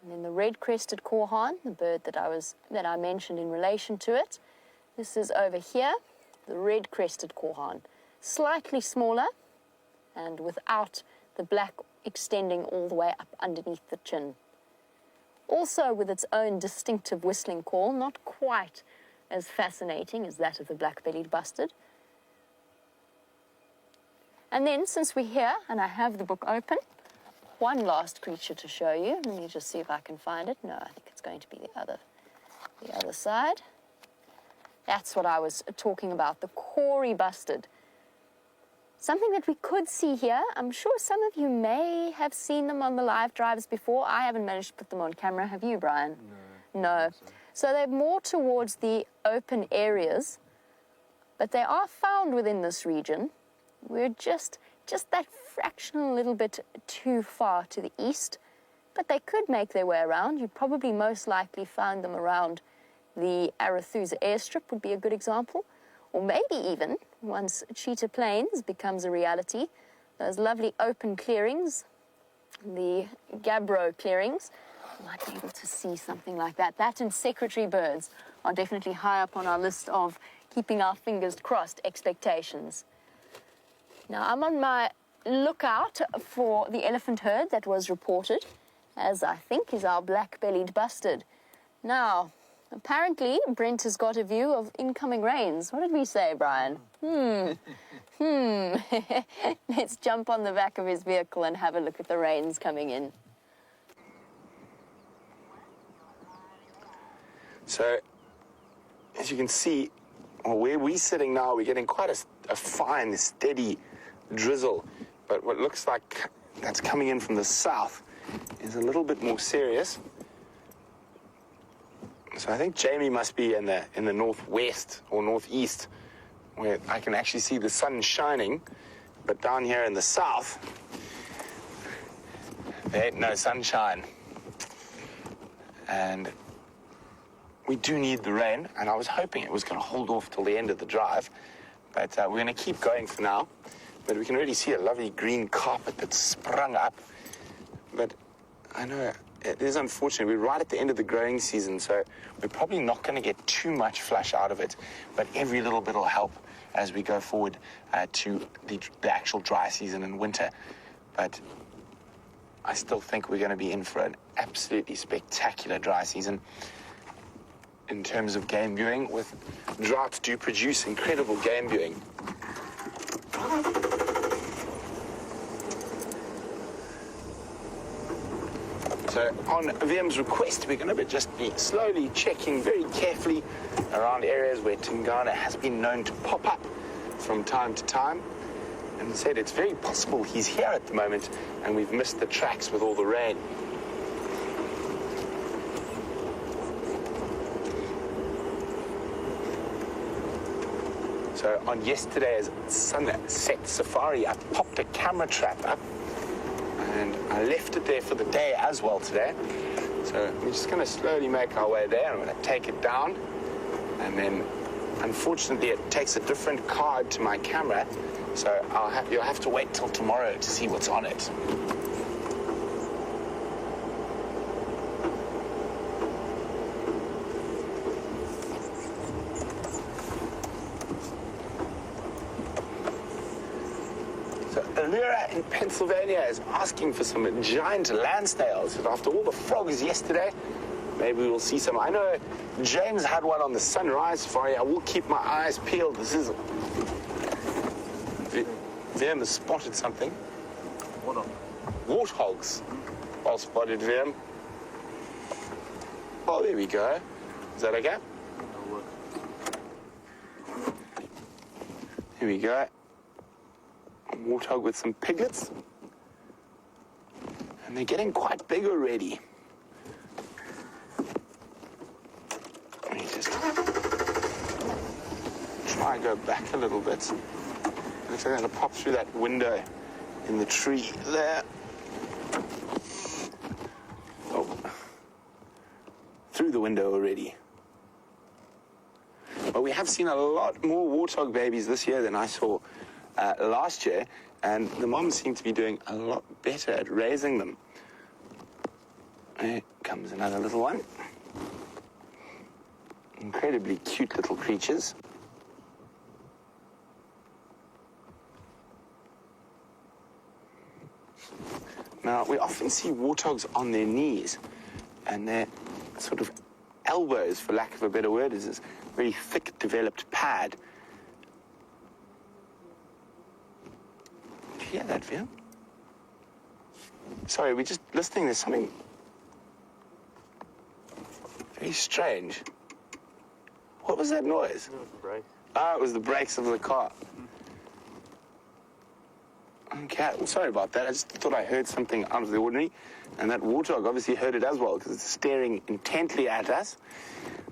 And then the red-crested korhaan, the bird that I mentioned in relation to it. This is over here, the red-crested korhaan. Slightly smaller and without the black extending all the way up underneath the chin. Also with its own distinctive whistling call, not quite as fascinating as that of the black-bellied bustard. And then, since we're here, and I have the book open, one last creature to show you. Let me just see if I can find it. No, I think it's going to be the other side. That's what I was talking about, the Cory bustard. Something that we could see here. I'm sure some of you may have seen them on the live drives before. I haven't managed to put them on camera. Have you, Brian? No. So they're more towards the open areas, but they are found within this region. We're just that fractional little bit too far to the east, but they could make their way around. You probably most likely find them around the Arathusa airstrip would be a good example, or maybe even once Cheetah Plains becomes a reality, those lovely open clearings, the Gabbro clearings, you might be able to see something like that. That and secretary birds are definitely high up on our list of keeping our fingers crossed expectations. Now, I'm on my lookout for the elephant herd that was reported, as I think is our black-bellied bustard. Now, apparently, Brent has got a view of incoming rains. What did we say, Brian? Let's jump on the back of his vehicle and have a look at the rains coming in. So, as you can see, where we're sitting now, we're getting quite a fine, steady drizzle. But what looks like that's coming in from the south is a little bit more serious. So I think Jamie must be in the northwest or northeast, where I can actually see the sun shining. But down here in the south, there ain't no sunshine. And we do need the rain, and I was hoping it was going to hold off till the end of the drive. But we're going to keep going for now. But we can really see a lovely green carpet that's sprung up. But I know it is unfortunate. We're right at the end of the growing season, so we're probably not going to get too much flush out of it. But every little bit will help as we go forward to the actual dry season in winter. But I still think we're going to be in for an absolutely spectacular dry season in terms of game viewing. With droughts do produce incredible game viewing. So on VM's request, we're going to just be slowly checking very carefully around areas where Tingana has been known to pop up from time to time. And said it's very possible he's here at the moment and we've missed the tracks with all the rain. So on yesterday's sunset safari, I popped a camera trap up. And I left it there for the day as well today. So we're just going to slowly make our way there. I'm going to take it down. And then, unfortunately, it takes a different card to my camera. So you'll have to wait till tomorrow to see what's on it. In Pennsylvania is asking for some giant land snails. After all the frogs yesterday, maybe we'll see some. I know James had one on the sunrise safari. I will keep my eyes peeled. This is... Vim has spotted something. Warthogs. Well spotted, Vim. Oh, there we go. Is that okay? Here we go. Warthog with some piglets, and they're getting quite big already. Let me just try and go back a little bit. Looks like I'm going to pop through that window in the tree there. Oh, through the window already. But we have seen a lot more warthog babies this year than I saw last year, and the moms seem to be doing a lot better at raising them. There comes another little one. Incredibly cute little creatures. Now, we often see warthogs on their knees, and their sort of elbows, for lack of a better word, is this very thick, developed pad. Did you hear that, Vim? Sorry, we're just listening. There's something very strange. What was that noise? It was the brakes. Ah, it was the brakes of the car. Okay, well, sorry about that. I just thought I heard something out of the ordinary, and that warthog obviously heard it as well, because it's staring intently at us.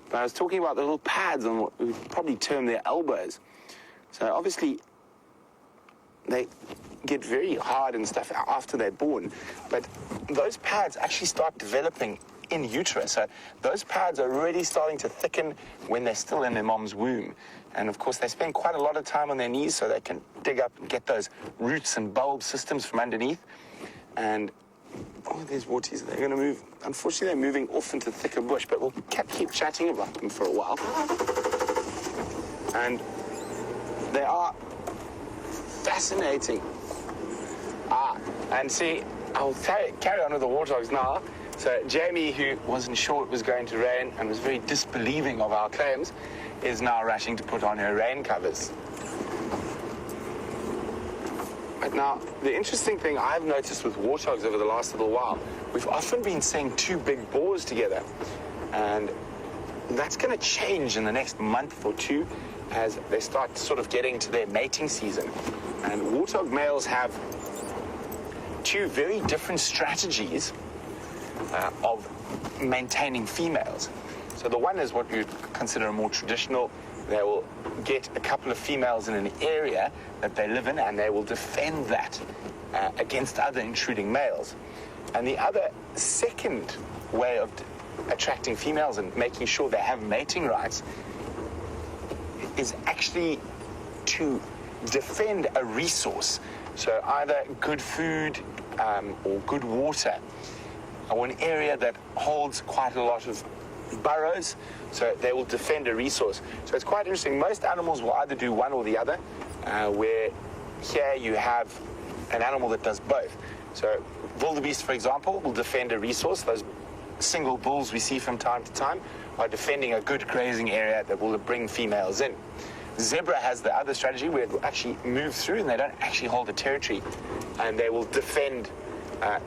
But I was talking about the little pads on what we'd probably term their elbows. So obviously, they get very hard and stuff after they're born, but those pads actually start developing in utero. So those pads are really starting to thicken when they're still in their mom's womb. And of course, they spend quite a lot of time on their knees so they can dig up and get those roots and bulb systems from underneath. And, oh, there's warties. They're going to move. Unfortunately, they're moving off into thicker bush, but we'll keep chatting about them for a while. And they are fascinating. And see, I'll carry on with the warthogs now. So Jamie, who wasn't sure it was going to rain and was very disbelieving of our claims, is now rushing to put on her rain covers. But now, the interesting thing I've noticed with warthogs over the last little while, we've often been seeing two big boars together. And that's going to change in the next month or two as they start sort of getting to their mating season. And warthog males have two very different strategies of maintaining females. So the one is what you'd consider a more traditional. They will get a couple of females in an area that they live in, and they will defend that against other intruding males. And the other second way of attracting females and making sure they have mating rights is actually to defend a resource. So either good food or good water, or an area that holds quite a lot of burrows, so they will defend a resource. So it's quite interesting. Most animals will either do one or the other, where here you have an animal that does both. So wildebeest, for example, will defend a resource. Those single bulls we see from time to time are defending a good grazing area that will bring females in. Zebra has the other strategy where it will actually move through, and they don't actually hold a territory, and they will defend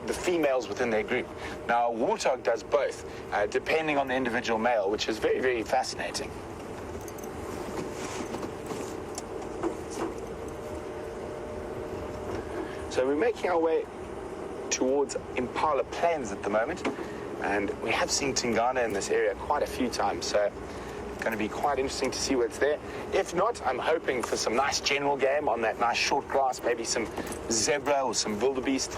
the females within their group. Now, a warthog does both, depending on the individual male, which is very, very fascinating. So we're making our way towards Impala Plains at the moment, and we have seen Tingana in this area quite a few times, so going to be quite interesting to see what's there. If not, I'm hoping for some nice general game on that nice short grass, maybe some zebra or some wildebeest.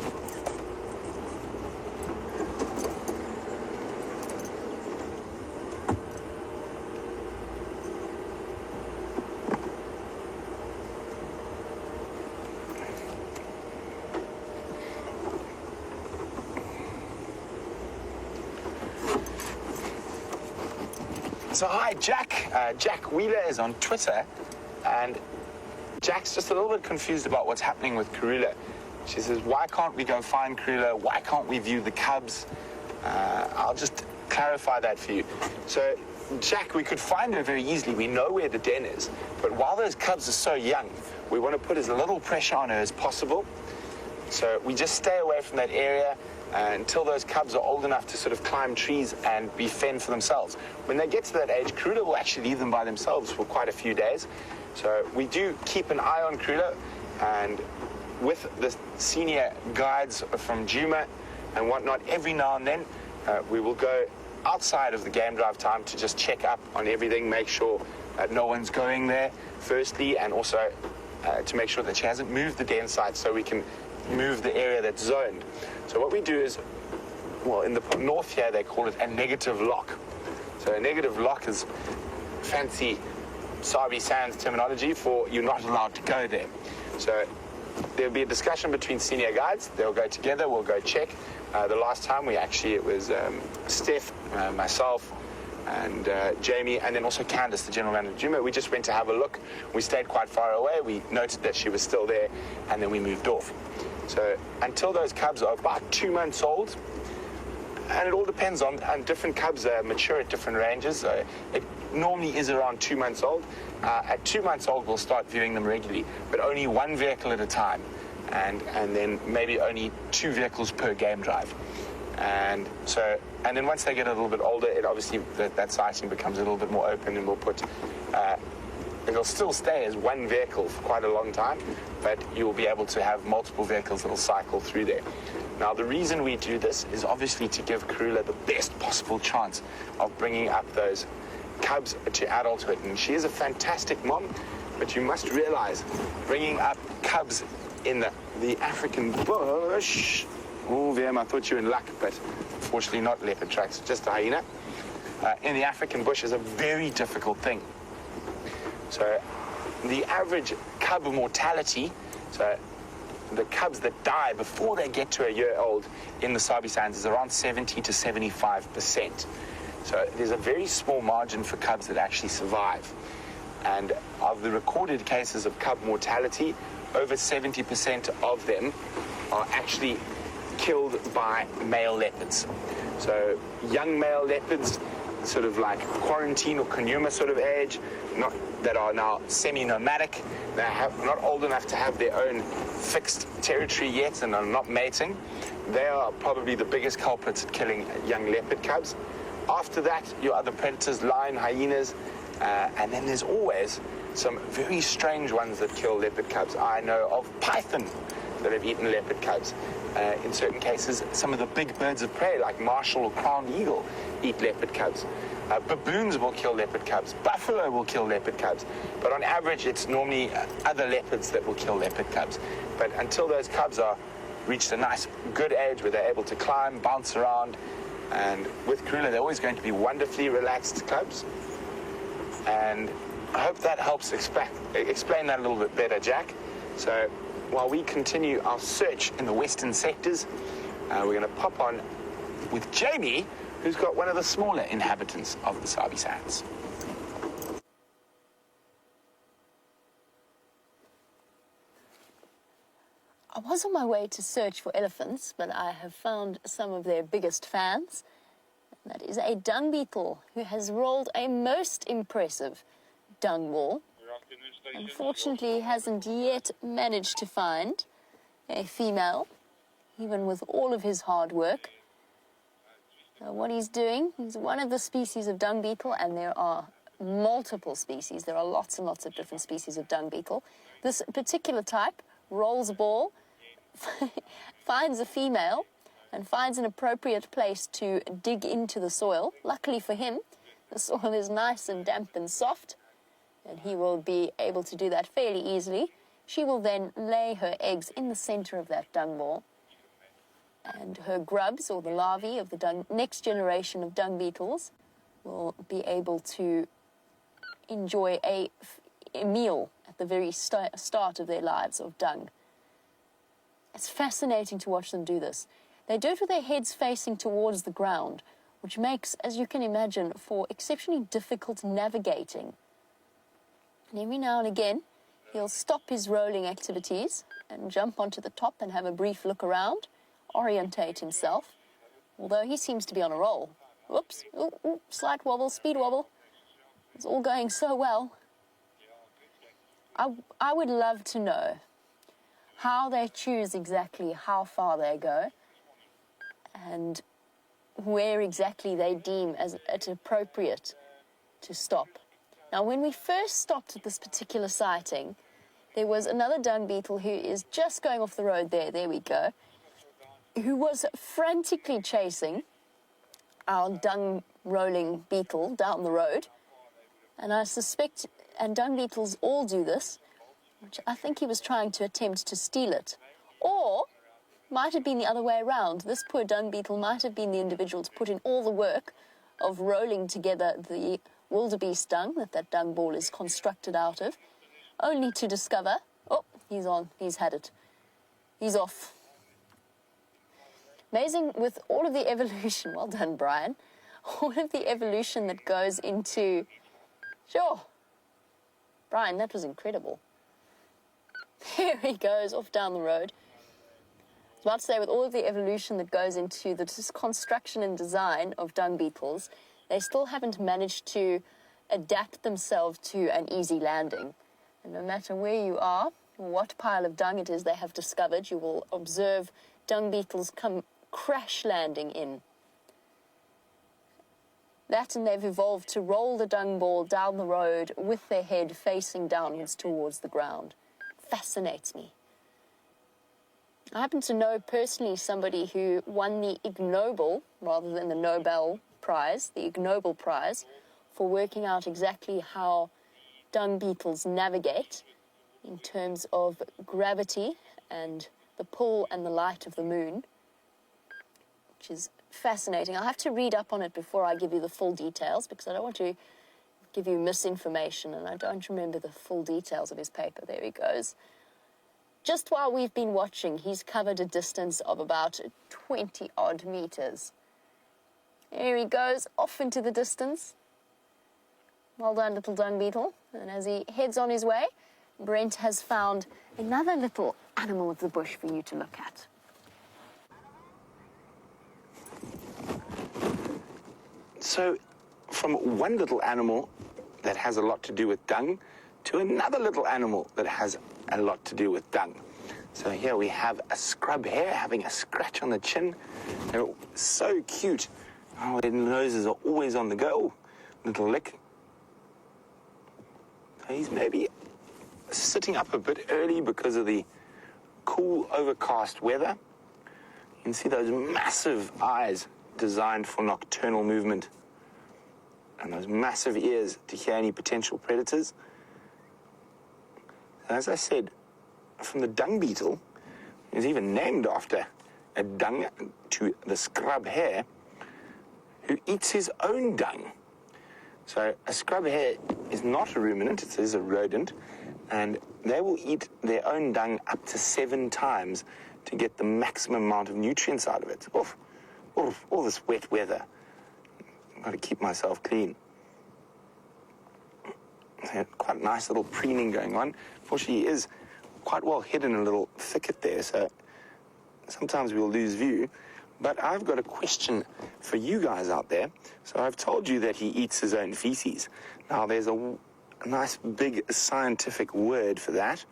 So hi, Jack. Jack Wheeler is on Twitter, and Jack's just a little bit confused about what's happening with Karula. She says, why can't we go find Karula? Why can't we view the cubs? I'll just clarify that for you. So, Jack, we could find her very easily. We know where the den is. But while those cubs are so young, we want to put as little pressure on her as possible. So we just stay away from that area until those cubs are old enough to sort of climb trees and be fend for themselves. When they get to that age, Karula will actually leave them by themselves for quite a few days. So we do keep an eye on Karula, and with the senior guides from Juma and whatnot, every now and then we will go outside of the game drive time to just check up on everything, make sure that no one's going there, firstly, and also to make sure that she hasn't moved the den site so we can move the area that's zoned. So what we do is, well, in the north here, they call it a negative lock. So a negative lock is fancy Sabi Sand terminology for you're not allowed to go there. So there'll be a discussion between senior guides. They'll go together. We'll go check. The last time it was Steph, myself, and Jamie, and then also Candace, the general manager of Juma. We just went to have a look. We stayed quite far away. We noted that she was still there, and then we moved off. So until those cubs are about 2 months old, and it all depends on different cubs mature at different ranges. So it normally is around 2 months old. At 2 months old, we'll start viewing them regularly, but only one vehicle at a time, and then maybe only 2 vehicles per game drive. And then once they get a little bit older, it obviously that sighting becomes a little bit more open, and we'll put. It'll still stay as one vehicle for quite a long time, but you'll be able to have multiple vehicles that'll cycle through there. Now, the reason we do this is obviously to give Karula the best possible chance of bringing up those cubs to adulthood. And she is a fantastic mom, but you must realize bringing up cubs in the African bush. Oh, VM, I thought you were in luck, but unfortunately not leopard tracks, just a hyena. In the African bush is a very difficult thing. So the average cub mortality, so the cubs that die before they get to a year old in the Sabi Sands, is around 70 to 75%. So there's a very small margin for cubs that actually survive. And of the recorded cases of cub mortality, over 70% of them are actually killed by male leopards. So young male leopards, sort of like quarantine or conuma sort of age, that are now semi-nomadic, they are not old enough to have their own fixed territory yet and are not mating. They are probably the biggest culprits at killing young leopard cubs. After that, your other predators, lion, hyenas, and then there's always some very strange ones that kill leopard cubs. I know of python that have eaten leopard cubs. In certain cases, some of the big birds of prey, like marshal or crowned eagle, eat leopard cubs. Baboons will kill leopard cubs. Buffalo will kill leopard cubs. But on average, it's normally other leopards that will kill leopard cubs. But until those cubs are reached a nice, good age where they're able to climb, bounce around, and with Karula, they're always going to be wonderfully relaxed cubs. And I hope that helps explain that a little bit better, Jack. So while we continue our search in the western sectors, we're going to pop on with Jamie, who's got one of the smaller inhabitants of the Sabi Sands. I was on my way to search for elephants, but I have found some of their biggest fans. That is a dung beetle who has rolled a most impressive dung ball. Unfortunately, he hasn't yet managed to find a female, even with all of his hard work. So what he's doing, he's one of the species of dung beetle, and there are multiple species. There are lots and lots of different species of dung beetle. This particular type rolls a ball, finds a female, and finds an appropriate place to dig into the soil. Luckily for him, the soil is nice and damp and soft, and he will be able to do that fairly easily. She will then lay her eggs in the center of that dung ball, and her grubs, or the larvae of the next generation of dung beetles, will be able to enjoy a meal at the very start of their lives of dung. It's fascinating to watch them do this. They do it with their heads facing towards the ground, which makes, as you can imagine, for exceptionally difficult navigating. And every now and again, he'll stop his rolling activities and jump onto the top and have a brief look around, orientate himself, although he seems to be on a roll. Whoops, ooh, slight wobble, speed wobble. It's all going so well. I would love to know how they choose exactly how far they go and where exactly they deem as it appropriate to stop. Now, when we first stopped at this particular sighting, there was another dung beetle who is just going off the road there we go, who was frantically chasing our dung rolling beetle down the road. And I suspect, and dung beetles all do this, which I think he was trying to attempt to steal it. Or might have been the other way around. This poor dung beetle might have been the individual to put in all the work of rolling together the wildebeest dung that dung ball is constructed out of, only to discover, oh, he's had it. He's off. Amazing with all of the evolution, well done, Brian, all of the evolution that goes into, sure, Brian, that was incredible. Here he goes off down the road. I was about to say, with all of the evolution that goes into the construction and design of dung beetles, they still haven't managed to adapt themselves to an easy landing. And no matter where you are, or what pile of dung it is they have discovered, you will observe dung beetles come crash landing in. That, and they've evolved to roll the dung ball down the road with their head facing downwards towards the ground. Fascinates me. I happen to know personally somebody who won the Ig Nobel, rather than the Nobel Prize, the Ig Nobel Prize, for working out exactly how dung beetles navigate in terms of gravity and the pull and the light of the moon, which is fascinating. I'll have to read up on it before I give you the full details, because I don't want to give you misinformation, and I don't remember the full details of his paper. There he goes. Just while we've been watching, he's covered a distance of about 20-odd meters. There he goes, off into the distance. Well done, little dung beetle. And as he heads on his way, Brent has found another little animal of the bush for you to look at. So, from one little animal that has a lot to do with dung to another little animal that has a lot to do with dung. So here we have a scrub hare having a scratch on the chin. They're so cute. Oh, their noses are always on the go. Little lick. So he's maybe sitting up a bit early because of the cool, overcast weather. You can see those massive eyes designed for nocturnal movement, and those massive ears to hear any potential predators. And as I said, from the dung beetle, it's even named after a dung to the scrub hare, who eats his own dung. So a scrub hare is not a ruminant, it is a rodent, and they will eat their own dung up to 7 times to get the maximum amount of nutrients out of it. Oof, oof, all this wet weather. I've got to keep myself clean. So quite a nice little preening going on. Fortunately, he is quite well hidden in a little thicket there, so sometimes we'll lose view. But I've got a question for you guys out there. So I've told you that he eats his own feces. Now, there's a nice big scientific word for that,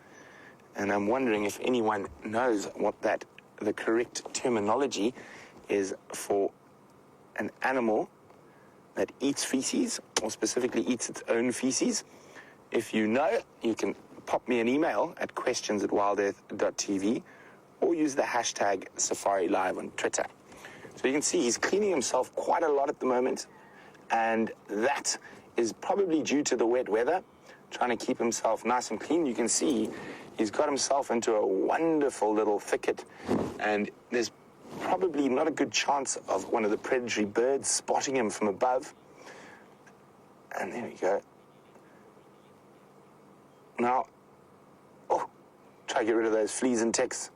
and I'm wondering if anyone knows what the correct terminology is for an animal that eats feces, or specifically eats its own feces. If you know, you can pop me an email at questions@wildearth.tv or use the hashtag #SafariLive on Twitter. So you can see he's cleaning himself quite a lot at the moment, and that is probably due to the wet weather, trying to keep himself nice and clean. You can see he's got himself into a wonderful little thicket, and there's probably not a good chance of one of the predatory birds spotting him from above. And there we go. Now, try to get rid of those fleas and ticks.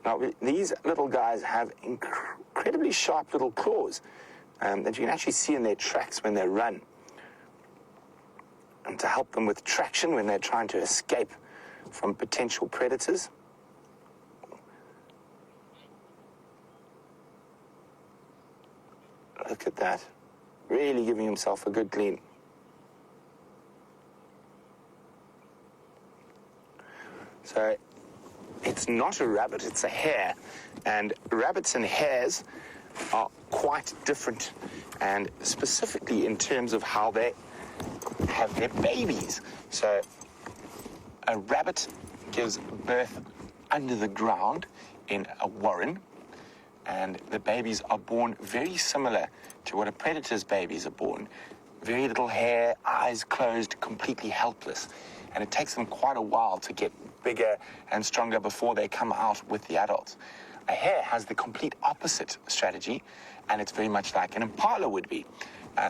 Now, these little guys have incredibly sharp little claws that you can actually see in their tracks when they run, and to help them with traction when they're trying to escape from potential predators. Look at that. Really giving himself a good clean. So it's not a rabbit, it's a hare. And rabbits and hares are quite different, and specifically in terms of how they have their babies. So a rabbit gives birth under the ground in a warren, and the babies are born very similar to what a predator's babies are born. Very little hair, eyes closed, completely helpless. And it takes them quite a while to get bigger and stronger before they come out with the adults. A hare has the complete opposite strategy, and it's very much like an impala would be.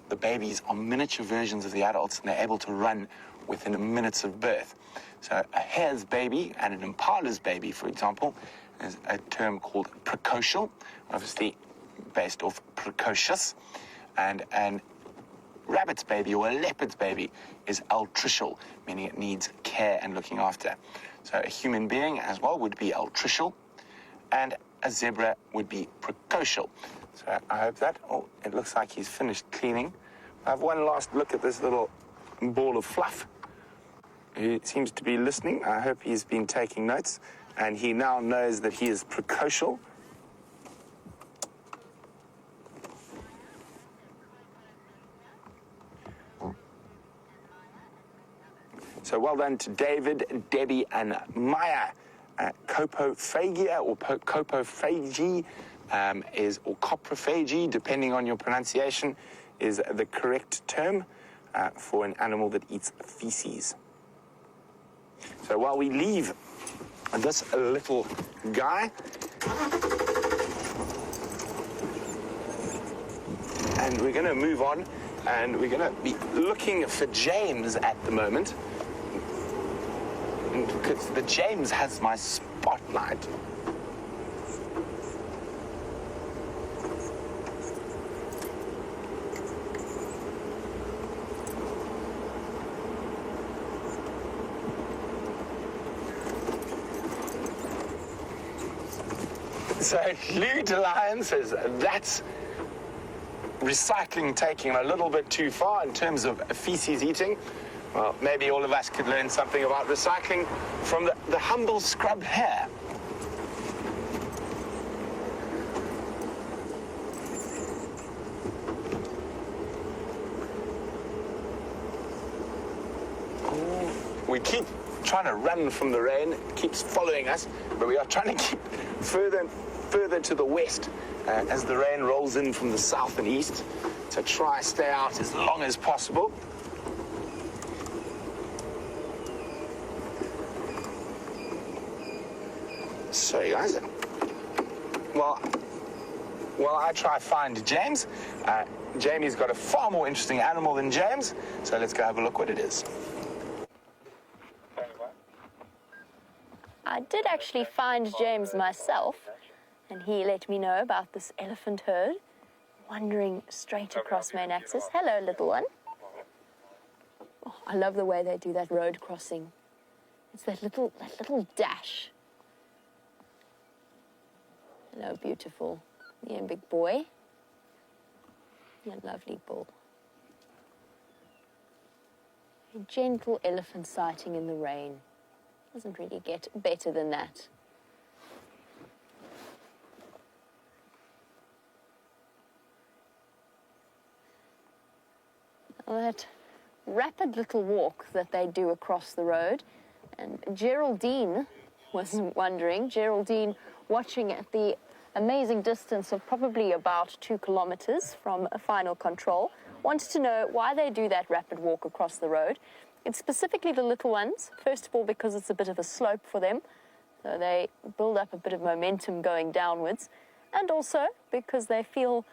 The babies are miniature versions of the adults, and they're able to run within minutes of birth. So a hare's baby and an impala's baby, for example, is a term called precocial, obviously based off precocious, and an rabbit's baby or a leopard's baby is altricial, meaning it needs care and looking after. So a human being as well would be altricial, and a zebra would be precocial. So I hope that, it looks like he's finished cleaning. I have one last look at this little ball of fluff. He seems to be listening. I hope he's been taking notes, and he now knows that he is precocial. So well done to David, Debbie, and Maya. Coprophagia or coprophagy or coprophagy, depending on your pronunciation, is the correct term for an animal that eats feces. So while we leave this little guy, and we're going to move on, and we're going to be looking for James at the moment, because the James has my spotlight. So Lou DeLion says that's recycling taking a little bit too far in terms of feces eating. Well, maybe all of us could learn something about recycling from the humble scrub hare. We keep trying to run from the rain. It keeps following us, but we are trying to keep further and further to the west as the rain rolls in from the south and east, to try stay out as long as possible. Sorry guys, while I try find James, Jamie's got a far more interesting animal than James, so let's go have a look what it is. I did actually find James myself, and he let me know about this elephant herd wandering straight across main axis. Hello, little one. Oh, I love the way they do that road crossing. It's that little dash. Hello, beautiful. Yeah, big boy. Yeah, lovely bull. A gentle elephant sighting in the rain. Doesn't really get better than that. Well, that rapid little walk that they do across the road. And Geraldine was wondering, Geraldine watching at the amazing distance of probably about 2 kilometers from a final control, wanted to know why they do that rapid walk across the road. It's specifically the little ones, first of all because it's a bit of a slope for them, so they build up a bit of momentum going downwards, and also because they feel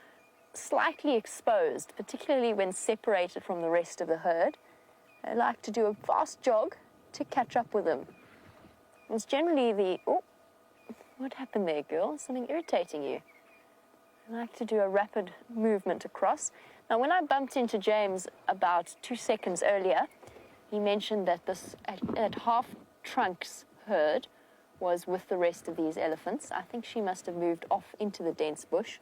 slightly exposed, particularly when separated from the rest of the herd. They like to do a fast jog to catch up with them. It's generally the... Oh, what happened there, girl? Something irritating you. I like to do a rapid movement across. Now, when I bumped into James about 2 seconds earlier, he mentioned that this at half trunks herd was with the rest of these elephants. I think she must have moved off into the dense bush.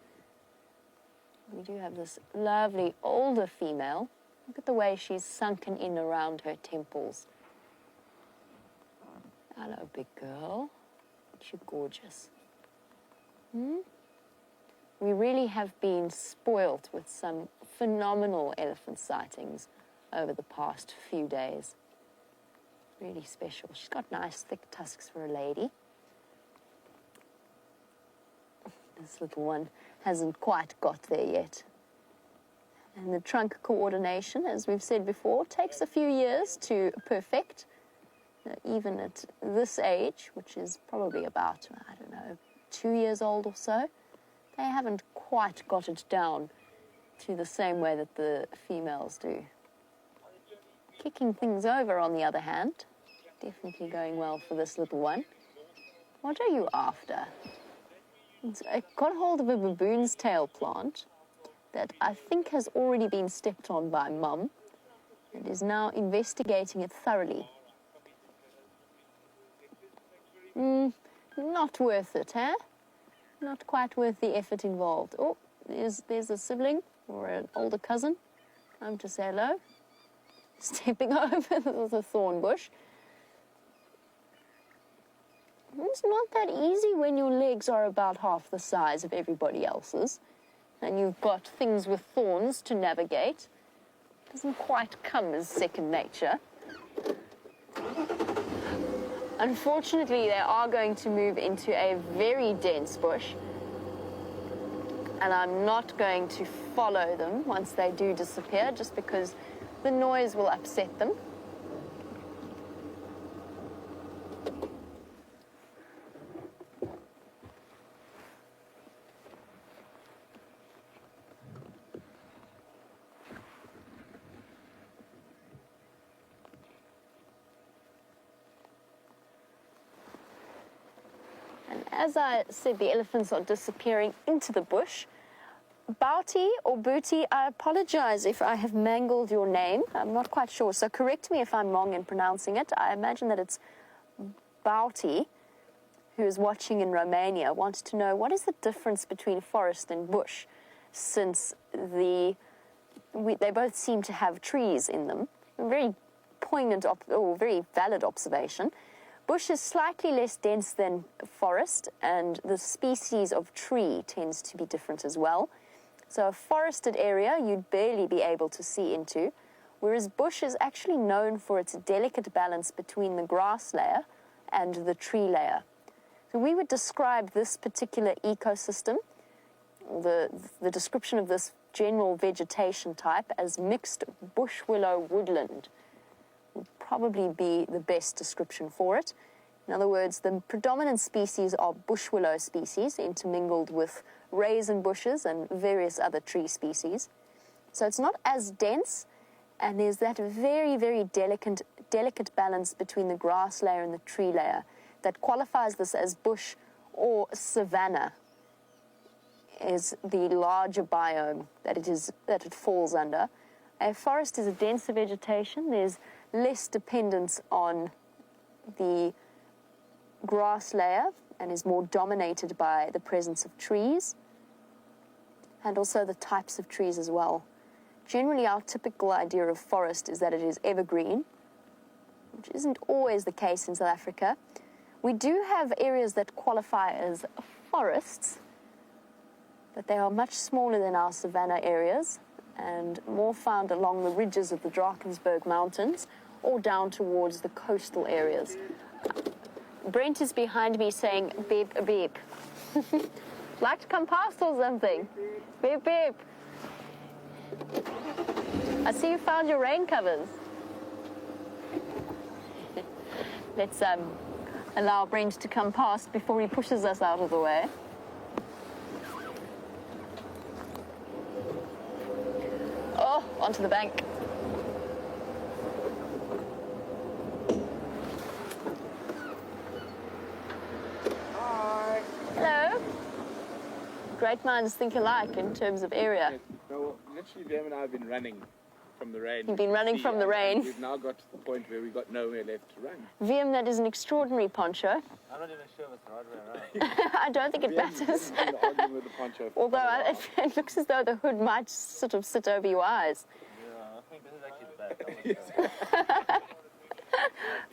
We do have this lovely older female. Look at the way she's sunken in around her temples. Hello, big girl. You're gorgeous. We really have been spoilt with some phenomenal elephant sightings over the past few days. Really special. She's got nice thick tusks for a lady. This little one hasn't quite got there yet. And the trunk coordination, as we've said before, takes a few years to perfect. Even at this age, which is probably about, I don't know, 2 years old or so, they haven't quite got it down to the same way that the females do. Kicking things over, on the other hand, definitely going well for this little one. What are you after? I got hold of a baboon's tail plant that I think has already been stepped on by Mum and is now investigating it thoroughly. Not worth it, eh? Not quite worth the effort involved. Oh, there's a sibling or an older cousin. Time to say hello. Stepping over the thorn bush. It's not that easy when your legs are about half the size of everybody else's and you've got things with thorns to navigate. It doesn't quite come as second nature. Unfortunately, they are going to move into a very dense bush, and I'm not going to follow them once they do disappear, just because the noise will upset them. As I said, the elephants are disappearing into the bush. Bouty or Booty, I apologize if I have mangled your name. I'm not quite sure, so correct me if I'm wrong in pronouncing it. I imagine that it's Bouty, who is watching in Romania, wants to know what is the difference between forest and bush, since they both seem to have trees in them. A very poignant or very valid observation. Bush is slightly less dense than forest, and the species of tree tends to be different as well. So a forested area you'd barely be able to see into, whereas bush is actually known for its delicate balance between the grass layer and the tree layer. So we would describe this particular ecosystem, or the description of this general vegetation type, as mixed bush willow woodland. Would probably be the best description for it. In other words, the predominant species are bush willow species intermingled with raisin bushes and various other tree species. So it's not as dense, and there's that very, very delicate balance between the grass layer and the tree layer that qualifies this as bush or savanna, is the larger biome that it falls under. A forest is a denser vegetation. There's less dependence on the grass layer and is more dominated by the presence of trees and also the types of trees as well. Generally, our typical idea of forest is that it is evergreen, which isn't always the case in South Africa. We do have areas that qualify as forests, but they are much smaller than our savanna areas and more found along the ridges of the Drakensberg Mountains or down towards the coastal areas. Brent is behind me saying, beep, beep. Like to come past or something? Beep, beep. I see you found your rain covers. Let's allow Brent to come past before he pushes us out of the way. Oh, onto the bank. Hi. Hello. Great minds think alike in terms of area. No, literally, Liam and I have been running from the rain. You've been running from the rain. We've now got to the point where we've got nowhere left to run. Liam, that is an extraordinary poncho. I'm not even sure if it's the right way around. I don't think it Liam's matters. been arguing with the poncho for Although quite a while. it looks as though the hood might sort of sit over your eyes. Yeah, I think this is actually the back.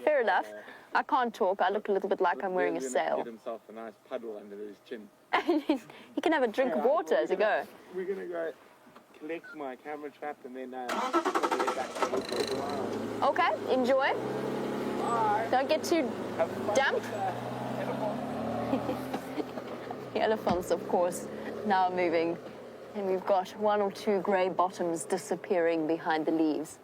Fair enough. I can't talk. I look a little bit like I'm wearing a Liam's gonna sail. Get himself a nice puddle under his chin. He can have a drink of water as you go. We're going to go collect my camera trap and then get back to work for a while. Okay, enjoy. Bye. Don't get too Have fun damp. with the elephant. The elephants, of course, now moving. And we've got one or two grey bottoms disappearing behind the leaves.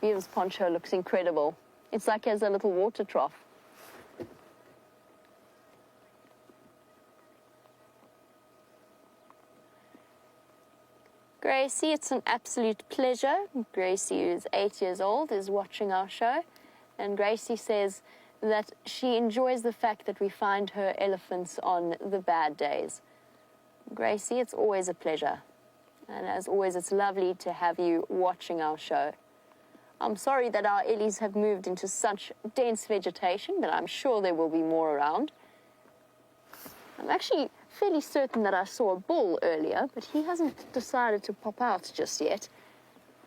Liam's poncho looks incredible. It's like he has a little water trough. Gracie, it's an absolute pleasure. Gracie, who's 8 years old, is watching our show. And Gracie says that she enjoys the fact that we find her elephants on the bad days. Gracie, it's always a pleasure. And as always, it's lovely to have you watching our show. I'm sorry that our ellies have moved into such dense vegetation, but I'm sure there will be more around. I'm actually fairly certain that I saw a bull earlier, but he hasn't decided to pop out just yet.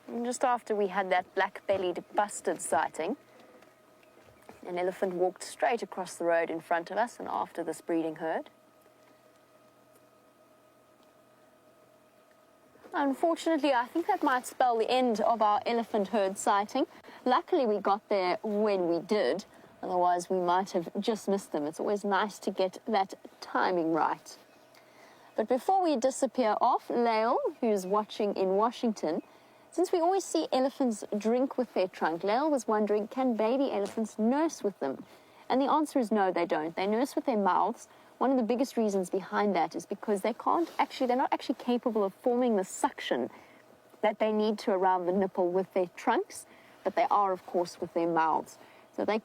And just after we had that black-bellied bustard sighting, an elephant walked straight across the road in front of us and after this breeding herd. Unfortunately, I think that might spell the end of our elephant herd sighting. Luckily, we got there when we did. Otherwise, we might have just missed them. It's always nice to get that timing right. But before we disappear off, Lael, who's watching in Washington, since we always see elephants drink with their trunk, Lael was wondering, can baby elephants nurse with them? And the answer is no, they don't. They nurse with their mouths. One of the biggest reasons behind that is because they're not actually capable of forming the suction that they need to around the nipple with their trunks, but they are, of course, with their mouths. So they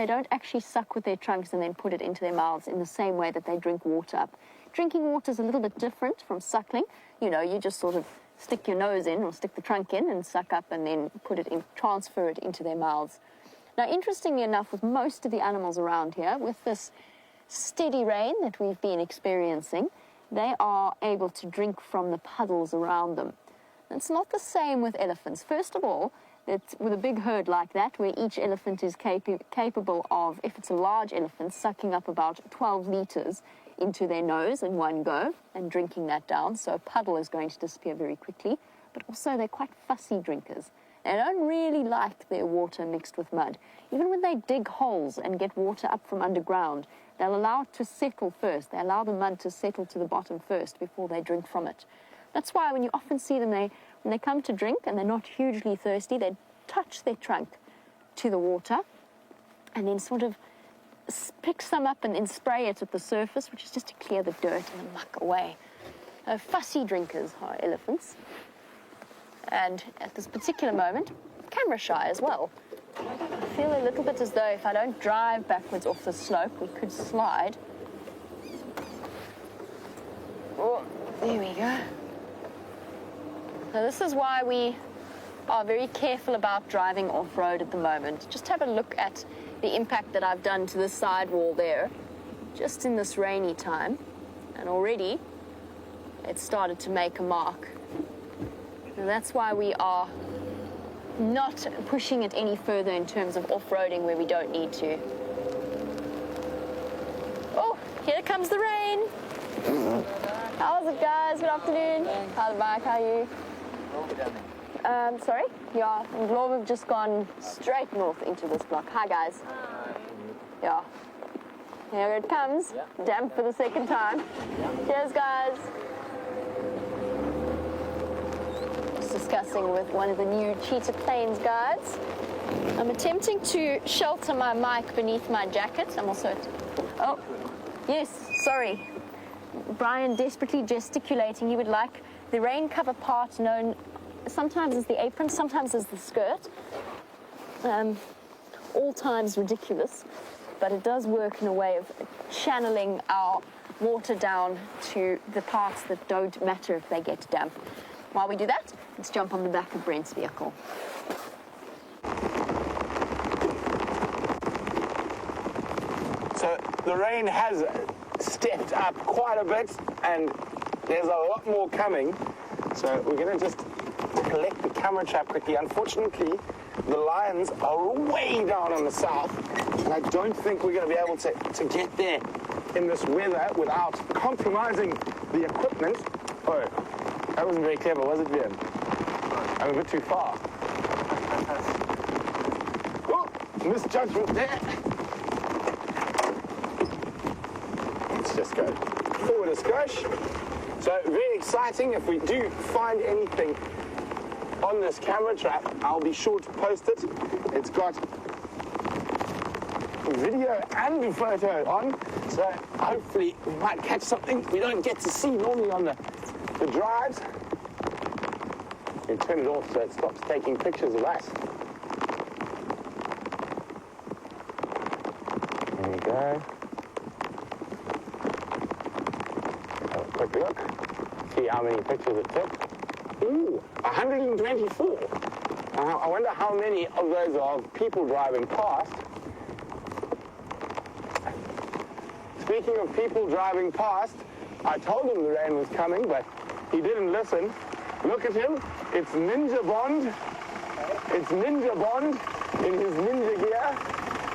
don't actually suck with their trunks and then put it into their mouths in the same way that they drink water up. Drinking water is a little bit different from suckling. You know, you just sort of stick your nose in or stick the trunk in and suck up and then transfer it into their mouths. Now, interestingly enough, with most of the animals around here, with this steady rain that we've been experiencing, they are able to drink from the puddles around them. It's not the same with elephants. First of all, with a big herd like that, where each elephant is capable of, if it's a large elephant, sucking up about 12 litres into their nose in one go and drinking that down, so a puddle is going to disappear very quickly. But also, they're quite fussy drinkers. They don't really like their water mixed with mud. Even when they dig holes and get water up from underground, they'll allow it to settle first. They allow the mud to settle to the bottom first before they drink from it. That's why when you often see them, when they come to drink and they're not hugely thirsty, they touch their trunk to the water and then sort of pick some up and then spray it at the surface, which is just to clear the dirt and the muck away. Fussy drinkers are elephants. And at this particular moment, camera shy as well. I feel a little bit as though if I don't drive backwards off the slope, we could slide. Oh, there we go. So this is why we are very careful about driving off-road at the moment. Just have a look at the impact that I've done to the sidewall there, just in this rainy time. And already, it's started to make a mark. And that's why we are not pushing it any further in terms of off-roading where we don't need to. Oh, here comes the rain. How's it, guys? Good afternoon. How's Mike? How are you? Sorry? Yeah, Law, we've just gone straight north into this block. Hi, guys. Yeah. Here it comes. Damp for the second time. Cheers, guys. Discussing with one of the new Cheetah Plains guides. I'm attempting to shelter my mic beneath my jacket. I'm also... Oh, yes, sorry. Brian desperately gesticulating. He would like the rain cover part known sometimes as the apron, sometimes as the skirt. All times ridiculous, but it does work in a way of channeling our water down to the parts that don't matter if they get damp. While we do that, let's jump on the back of Brent's vehicle. So the rain has stepped up quite a bit and there's a lot more coming. So we're going to just collect the camera trap quickly. Unfortunately, the lions are way down on the south and I don't think we're going to be able to get there in this weather without compromising the equipment. Oh. That wasn't very clever, was it, Vian? I'm a bit too far. Oh, misjudgment there. Let's just go forward a skosh. So, very exciting. If we do find anything on this camera trap, I'll be sure to post it. It's got video and photo on, so hopefully we might catch something we don't get to see normally on the drives. You turn it off so it stops taking pictures of us. There we go. Have a quick look. See how many pictures it took. Ooh, 124. I wonder how many of those are of people driving past. Speaking of people driving past, I told him the rain was coming, but he didn't listen. Look at him. It's Ninja Bond. It's Ninja Bond in his ninja gear,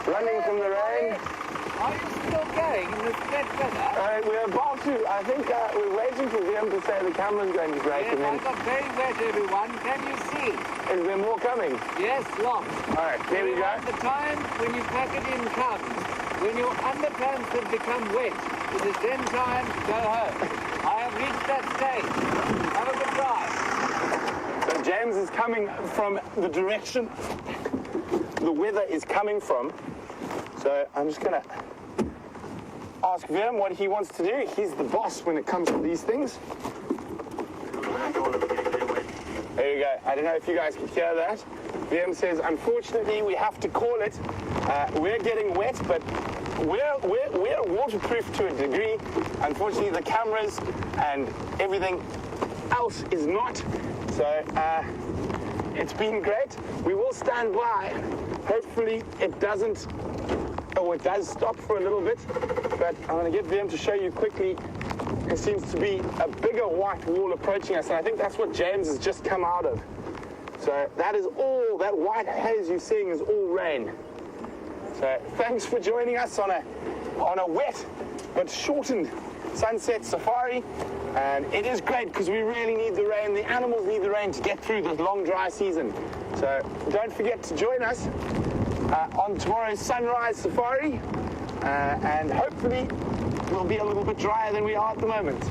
running from the rain. Are you still going in this wet weather? We're about to. I think we're waiting for them to say the camera's going to break. Yes, And then, I got very wet, everyone. Can you see? is there more coming? Yes, lots. All right, there we go. The time when you pack it in comes. When your underpants have become wet, it is then time to go home. I have reached that stage. Have a good drive. So James is coming from the direction the weather is coming from. So I'm just going to ask Vim what he wants to do. He's the boss when it comes to these things. There you go. I don't know if you guys could hear that. Vim says, unfortunately, we have to call it. We're getting wet, but we're waterproof to a degree. Unfortunately, the cameras and everything else is not. So it's been great. We will stand by. Hopefully, it doesn't, or it does stop for a little bit. But I'm going to get Vim to show you quickly. There seems to be a bigger white wall approaching us, and I think that's what James has just come out of. So that is all, that white haze you're seeing is all rain. So thanks for joining us on a wet but shortened sunset safari. And it is great because we really need the rain. The animals need the rain to get through this long dry season. So don't forget to join us on tomorrow's sunrise safari. And hopefully we'll be a little bit drier than we are at the moment.